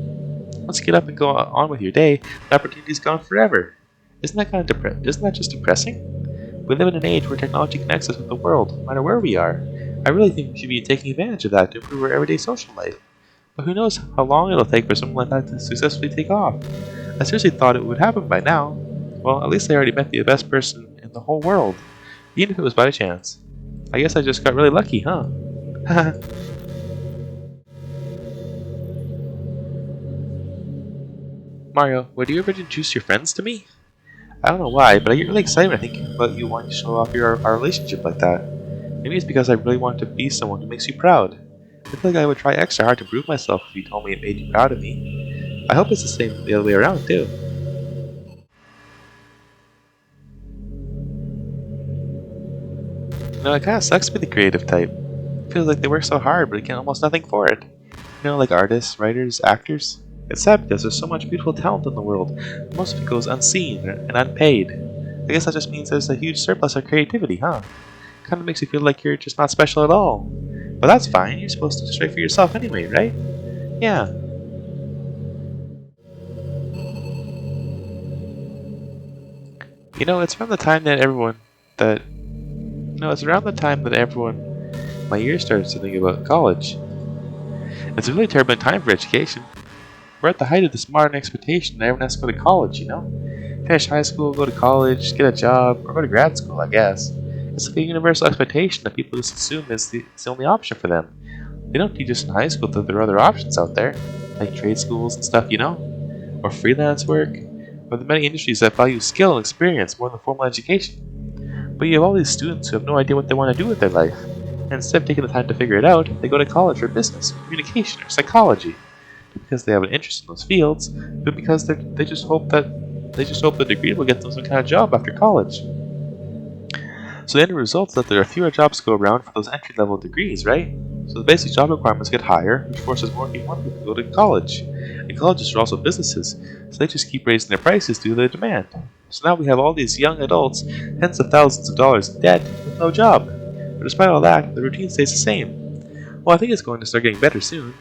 Once you get up and go on with your day, the opportunity's gone forever. Isn't that just depressing? We live in an age where technology connects us with the world, no matter where we are. I really think we should be taking advantage of that to improve our everyday social life. But who knows how long it'll take for something like that to successfully take off. I seriously thought it would happen by now. Well, at least I already met the best person in the whole world. Even if it was by chance. I guess I just got really lucky, huh? Mario, would you ever introduce your friends to me? I don't know why, but I get really excited when I think about you wanting to show off our relationship like that. Maybe it's because I really want to be someone who makes you proud. I feel like I would try extra hard to prove myself if you told me it made you proud of me. I hope it's the same the other way around, too. It kinda sucks to be the creative type. It feels like they work so hard, but get almost nothing for it. Like artists, writers, actors. It's sad because there's so much beautiful talent in the world, but most of it goes unseen and unpaid. I guess that just means there's a huge surplus of creativity, huh? Kinda makes you feel like you're just not special at all. But that's fine, you're supposed to just write for yourself anyway, right? Yeah. It's around the time that everyone my year starts to think about college. It's a really turbulent time for education. We're at the height of this modern expectation that everyone has to go to college, Finish high school, go to college, get a job, or go to grad school, I guess. It's like a universal expectation that people just assume is the only option for them. They don't teach us in high school that there are other options out there, like trade schools and stuff, or freelance work, or the many industries that value skill and experience more than formal education. But you have all these students who have no idea what they want to do with their life, and instead of taking the time to figure it out, they go to college for business, communication, or psychology. Not because they have an interest in those fields, but because they just hope the degree will get them some kind of job after college. So the end result is that there are fewer jobs to go around for those entry-level degrees, right? So the basic job requirements get higher, which forces more people to go to college. And colleges are also businesses, so they just keep raising their prices due to the demand. So now we have all these young adults, tens of thousands of dollars in debt, with no job. But despite all that, the routine stays the same. Well, I think it's going to start getting better soon.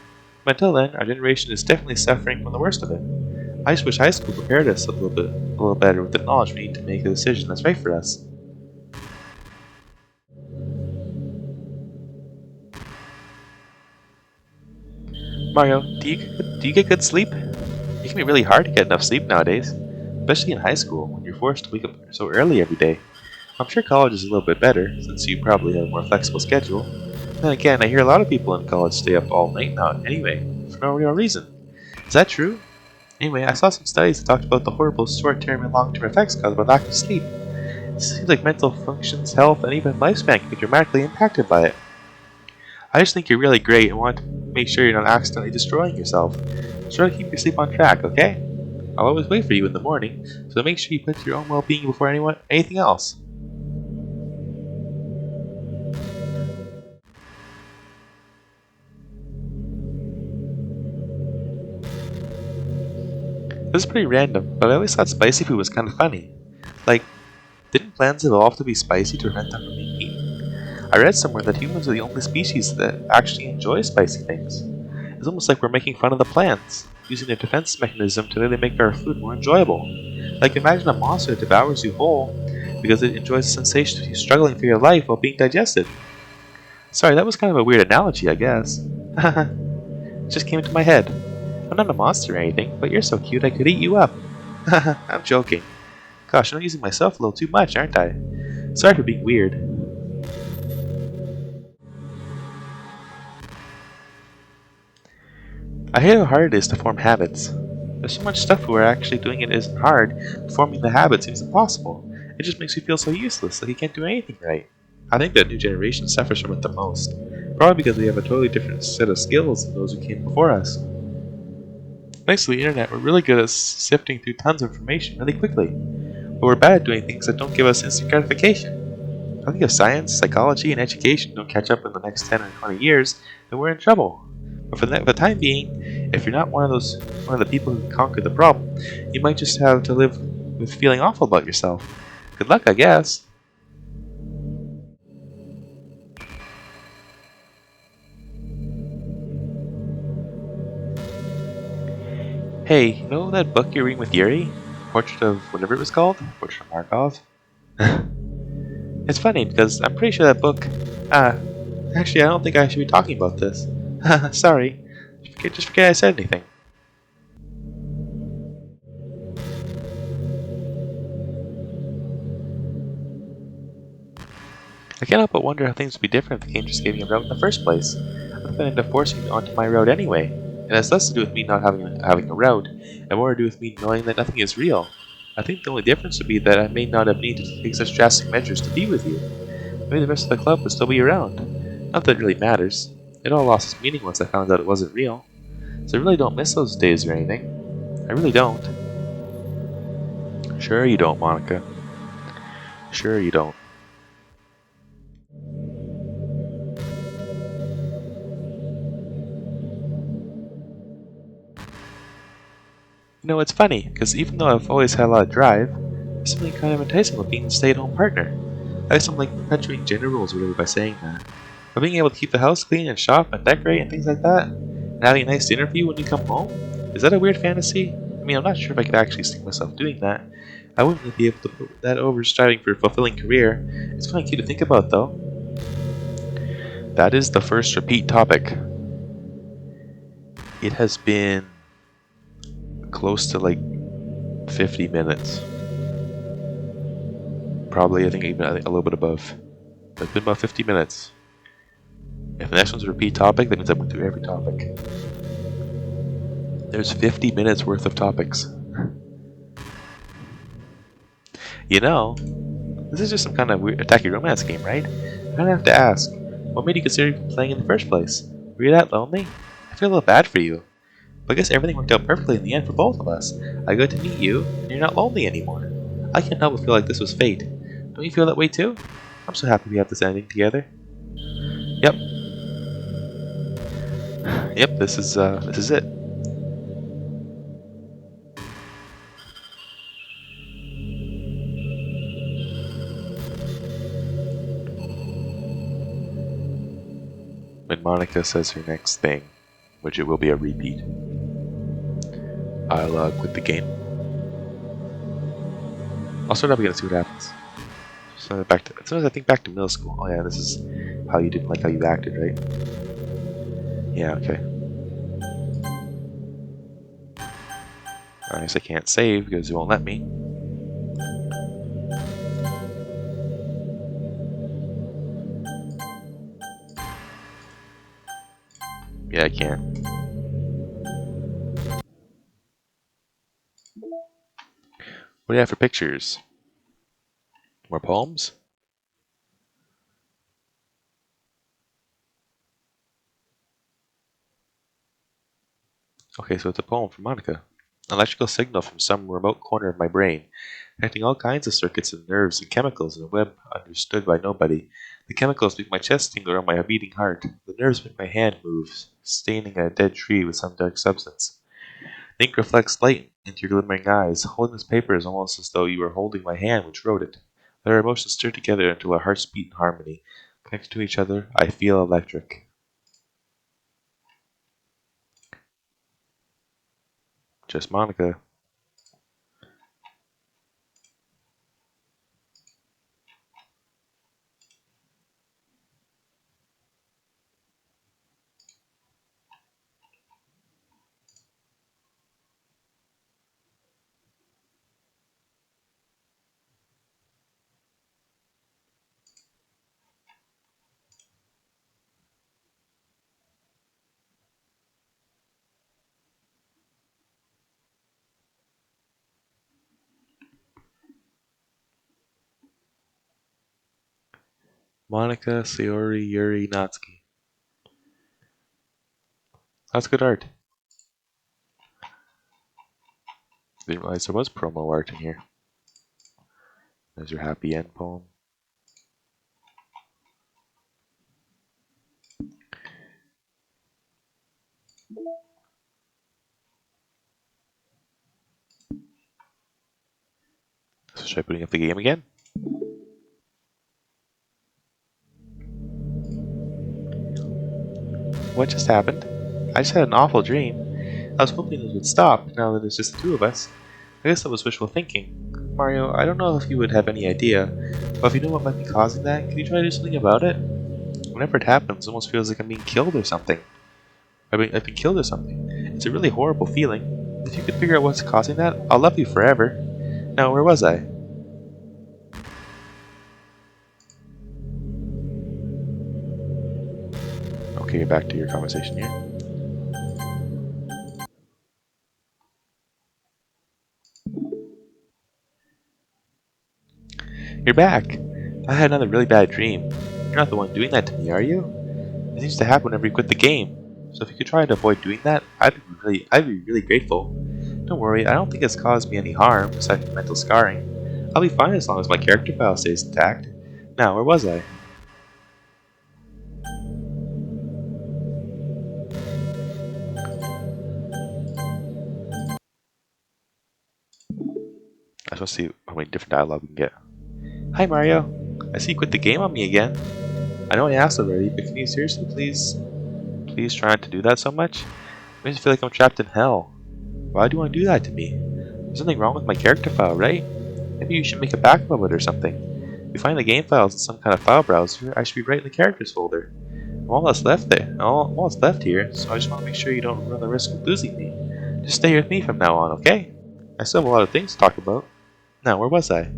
But until then, our generation is definitely suffering from the worst of it. I just wish high school prepared us a little better with the knowledge we need to make a decision that's right for us. Mario, do you get good sleep? It can be really hard to get enough sleep nowadays, especially in high school when you're forced to wake up so early every day. I'm sure college is a little bit better, since you probably have a more flexible schedule. Then again, I hear a lot of people in college stay up all night now anyway, for no real reason. Is that true? Anyway, I saw some studies that talked about the horrible short-term and long-term effects caused by lack of sleep. It seems like mental functions, health, and even lifespan can be dramatically impacted by it. I just think you're really great and want to make sure you're not accidentally destroying yourself. Try to keep your sleep on track, okay? I'll always wait for you in the morning, so make sure you put your own well-being before anything else. This is pretty random, but I always thought spicy food was kind of funny. Like, didn't plants evolve to be spicy to prevent them from being eaten? I read somewhere that humans are the only species that actually enjoy spicy things. It's almost like we're making fun of the plants, using their defense mechanism to really make our food more enjoyable. Like, imagine a monster that devours you whole because it enjoys the sensation of you struggling for your life while being digested. Sorry, that was kind of a weird analogy, I guess. It just came into my head. I'm not a monster or anything, but you're so cute I could eat you up. I'm joking. Gosh, I'm using myself a little too much, aren't I? Sorry for being weird. I hate how hard it is to form habits. There's so much stuff where actually doing it isn't hard, but forming the habit seems impossible. It just makes you feel so useless, like you can't do anything right. I think that new generation suffers from it the most, probably because we have a totally different set of skills than those who came before us. Thanks to the internet, we're really good at sifting through tons of information really quickly, but we're bad at doing things that don't give us instant gratification. I think if science, psychology, and education don't catch up in the next 10 or 20 years, then we're in trouble. But for the time being, if you're not one of the people who conquered the problem, you might just have to live with feeling awful about yourself. Good luck, I guess. Hey, you know that book you're reading with Yuri? Portrait of whatever it was called? Portrait of Markov? It's funny because I'm pretty sure that book. Actually, I don't think I should be talking about this. Sorry. Just forget I said anything. I can't help but wonder how things would be different if the game just gave me a route in the first place. I'm going to end up forcing me onto my route anyway. And it has less to do with me not having a route, and more to do with me knowing that nothing is real. I think the only difference would be that I may not have needed to take such drastic measures to be with you. Maybe the rest of the club would still be around. Not that it really matters. It all lost its meaning once I found out it wasn't real. So I really don't miss those days or anything. I really don't. Sure you don't, Monika. Sure you don't. You know, it's funny, because even though I've always had a lot of drive, there's something kind of enticing about being a stay-at-home partner. I guess I'm like perpetuating gender roles or whatever by saying that. But being able to keep the house clean and shop and decorate and things like that, and having a nice dinner for you when you come home, is that a weird fantasy? I mean, I'm not sure if I could actually see myself doing that. I wouldn't really be able to put that over striving for a fulfilling career. It's kind of cute to think about, though. That is the first repeat topic. It has been close to like 50 minutes. Probably, I think even a little bit above. It's been about 50 minutes. If the next one's a repeat topic, that means I went through every topic. There's 50 minutes worth of topics. You know, this is just some kind of weird attacky romance game, right? I don't have to ask. What made you consider playing in the first place? Were you that lonely? I feel a little bad for you. But I guess everything worked out perfectly in the end for both of us. I got to meet you, and you're not lonely anymore. I can't help but feel like this was fate. Don't you feel that way too? I'm so happy we have this ending together. Yep. Yep, this is it. When Monika says her next thing, which it will be a repeat, I'll quit the game. I'll start up again and see what happens. So as soon as I think back to middle school. Oh yeah, this is how you didn't like how you acted, right? Yeah, okay. I guess I can't save because it won't let me. Yeah, I can't. What do you have for pictures? More poems? Okay, so it's a poem from Monika. An electrical signal from some remote corner of my brain, connecting all kinds of circuits and nerves and chemicals in a web understood by nobody. The chemicals make my chest tingle around my beating heart. The nerves make my hand move, staining a dead tree with some dark substance. The ink reflects light into your glimmering eyes. Holding this paper is almost as though you were holding my hand which wrote it. Their emotions stir together until our hearts beat in harmony. Connected to each other, I feel electric. Just Monika. Monika Sayori Yuri Natsuki. That's good art. Didn't realize there was promo art in here. There's your happy end poem. So should I putting up the game again? What just happened? I just had an awful dream. I was hoping it would stop now that it's just the two of us. I guess that was wishful thinking. Mario, I don't know if you would have any idea, but if you know what might be causing that, can you try to do something about it? Whenever it happens, it almost feels like I'm being killed or something. I've been killed or something. It's a really horrible feeling. If you could figure out what's causing that, I'll love you forever. Now, where was I? Okay, back to your conversation here. You're back! I had another really bad dream. You're not the one doing that to me, are you? It seems to happen whenever you quit the game. So if you could try to avoid doing that, I'd be really grateful. Don't worry, I don't think it's caused me any harm, aside from mental scarring. I'll be fine as long as my character file stays intact. Now, where was I? I just want to see how many different dialogue we can get. Hi Mario, I see you quit the game on me again. I know I asked already, but can you seriously please try not to do that so much? It makes me feel like I'm trapped in hell. Why do you want to do that to me? There's something wrong with my character file, right? Maybe you should make a backup of it or something. If you find the game files in some kind of file browser, I should be right in the characters folder. I'm all that's left there. All that's left here, so I just want to make sure you don't run the risk of losing me. Just stay with me from now on, okay? I still have a lot of things to talk about. Now, where was I?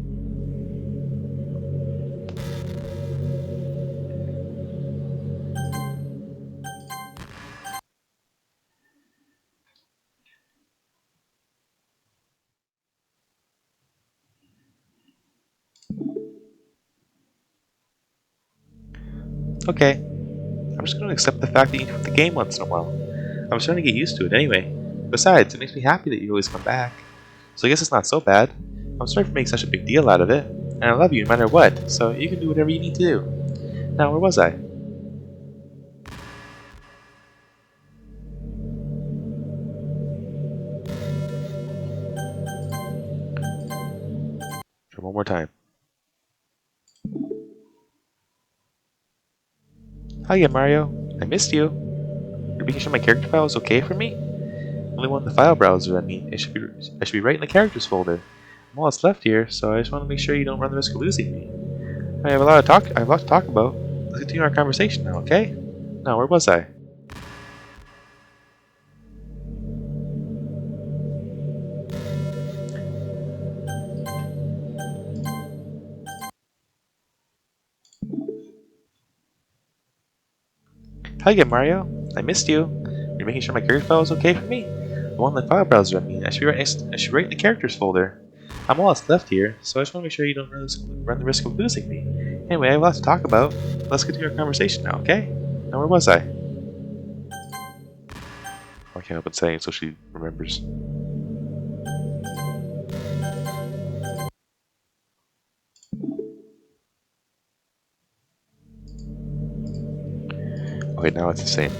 Okay, I'm just going to accept the fact that you quit the game once in a while. I'm starting to get used to it anyway. Besides, it makes me happy that you always come back. So I guess it's not so bad. I'm sorry for making such a big deal out of it. And I love you no matter what, so you can do whatever you need to do. Now, where was I? Try one more time. Hi again, Mario. I missed you. You're making sure my character file is okay for me? Only one in the file browser, I mean. I should be right in the characters folder. I'm all that's left here, so I just want to make sure you don't run the risk of losing me. I have a lot to talk about. Let's continue our conversation now, okay? Now, where was I? Hi again, Mario. I missed you. You're making sure my character file is okay for me? The one in the file browser, I mean. I should be right in the characters folder. I'm all that's left here, so I just want to make sure you don't run the risk of losing me. Anyway, I have lots to talk about. Let's continue our conversation now, okay? Now, where was I? I can't help but saying so she remembers. Okay, now it's the same.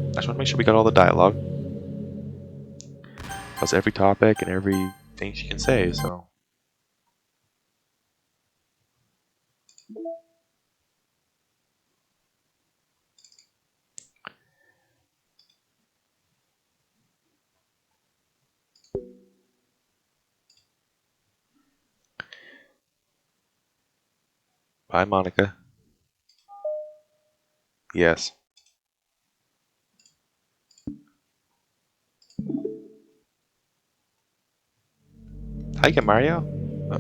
I just want to make sure we got all the dialogue. Plus every topic and everything she can say, so. Bye, Monika. Yes. Hi again, Mario. Uh,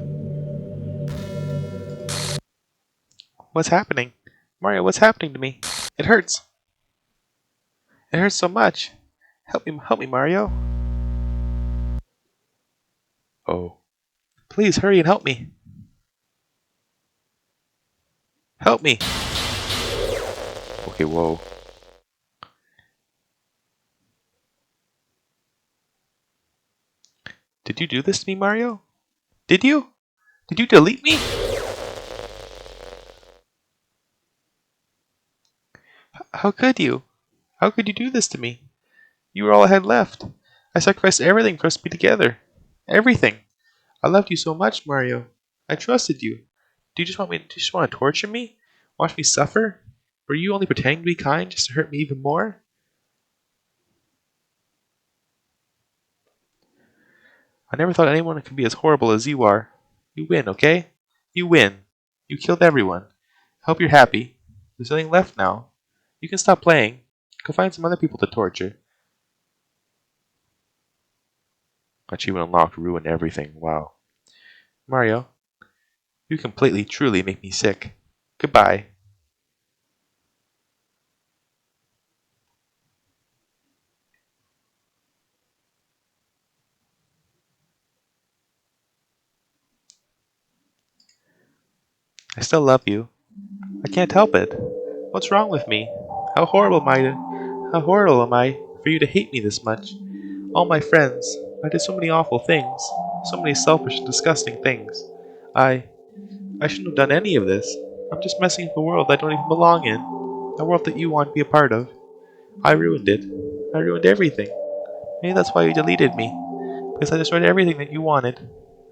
What's happening? Mario, what's happening to me? It hurts. It hurts so much. Help me, Mario. Oh. Please hurry and help me. Help me. Okay, whoa. Did you do this to me, Mario? Did you? Did you delete me? How could you? How could you do this to me? You were all I had left. I sacrificed everything for us to be together. Everything. I loved you so much, Mario. I trusted you. Do you just want to torture me? Watch me suffer? Were you only pretending to be kind just to hurt me even more? I never thought anyone could be as horrible as you are. You win, okay? You win. You killed everyone. Hope you're happy. There's nothing left now. You can stop playing. Go find some other people to torture. Achievement unlocked. Ruin everything. Wow. Mario, you completely, truly make me sick. Goodbye. I still love you. I can't help it. What's wrong with me? How horrible am I? How horrible am I for you to hate me this much? All my friends. I did so many awful things. So many selfish and disgusting things. I shouldn't have done any of this. I'm just messing up a world I don't even belong in. A world that you want to be a part of. I ruined it. I ruined everything. Maybe that's why you deleted me. Because I destroyed everything that you wanted.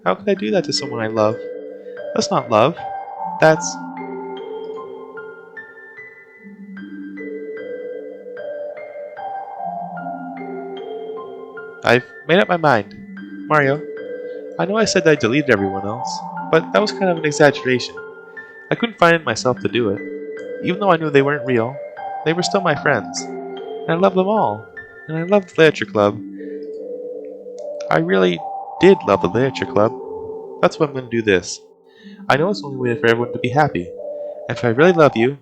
How could I do that to someone I love? That's not love. That's... I've made up my mind. Mario, I know I said that I deleted everyone else, but that was kind of an exaggeration. I couldn't find it myself to do it. Even though I knew they weren't real, they were still my friends. And I loved them all. And I loved the Literature Club. I really did love the Literature Club. That's why I'm going to do this. I know it's the only way for everyone to be happy. And if I really love you,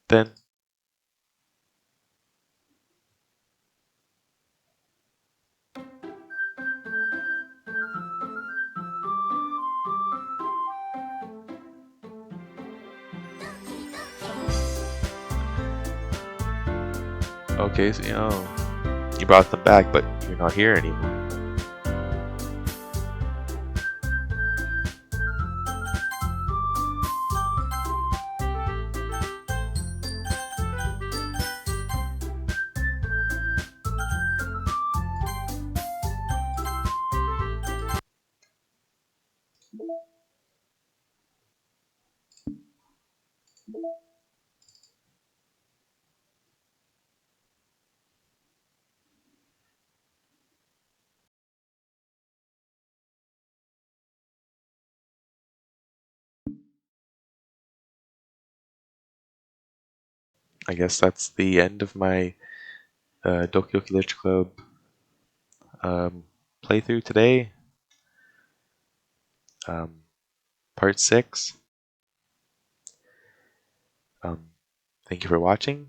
then okay, so you brought them back, but you're not here anymore. I guess that's the end of my Doki Doki Literature Club playthrough today. Part 6. Thank you for watching.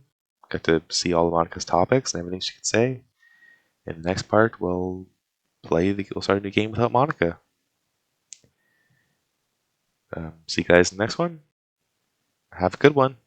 Got to see all of Monika's topics and everything she could say. In the next part, we'll start a new game without Monika. See you guys in the next one. Have a good one.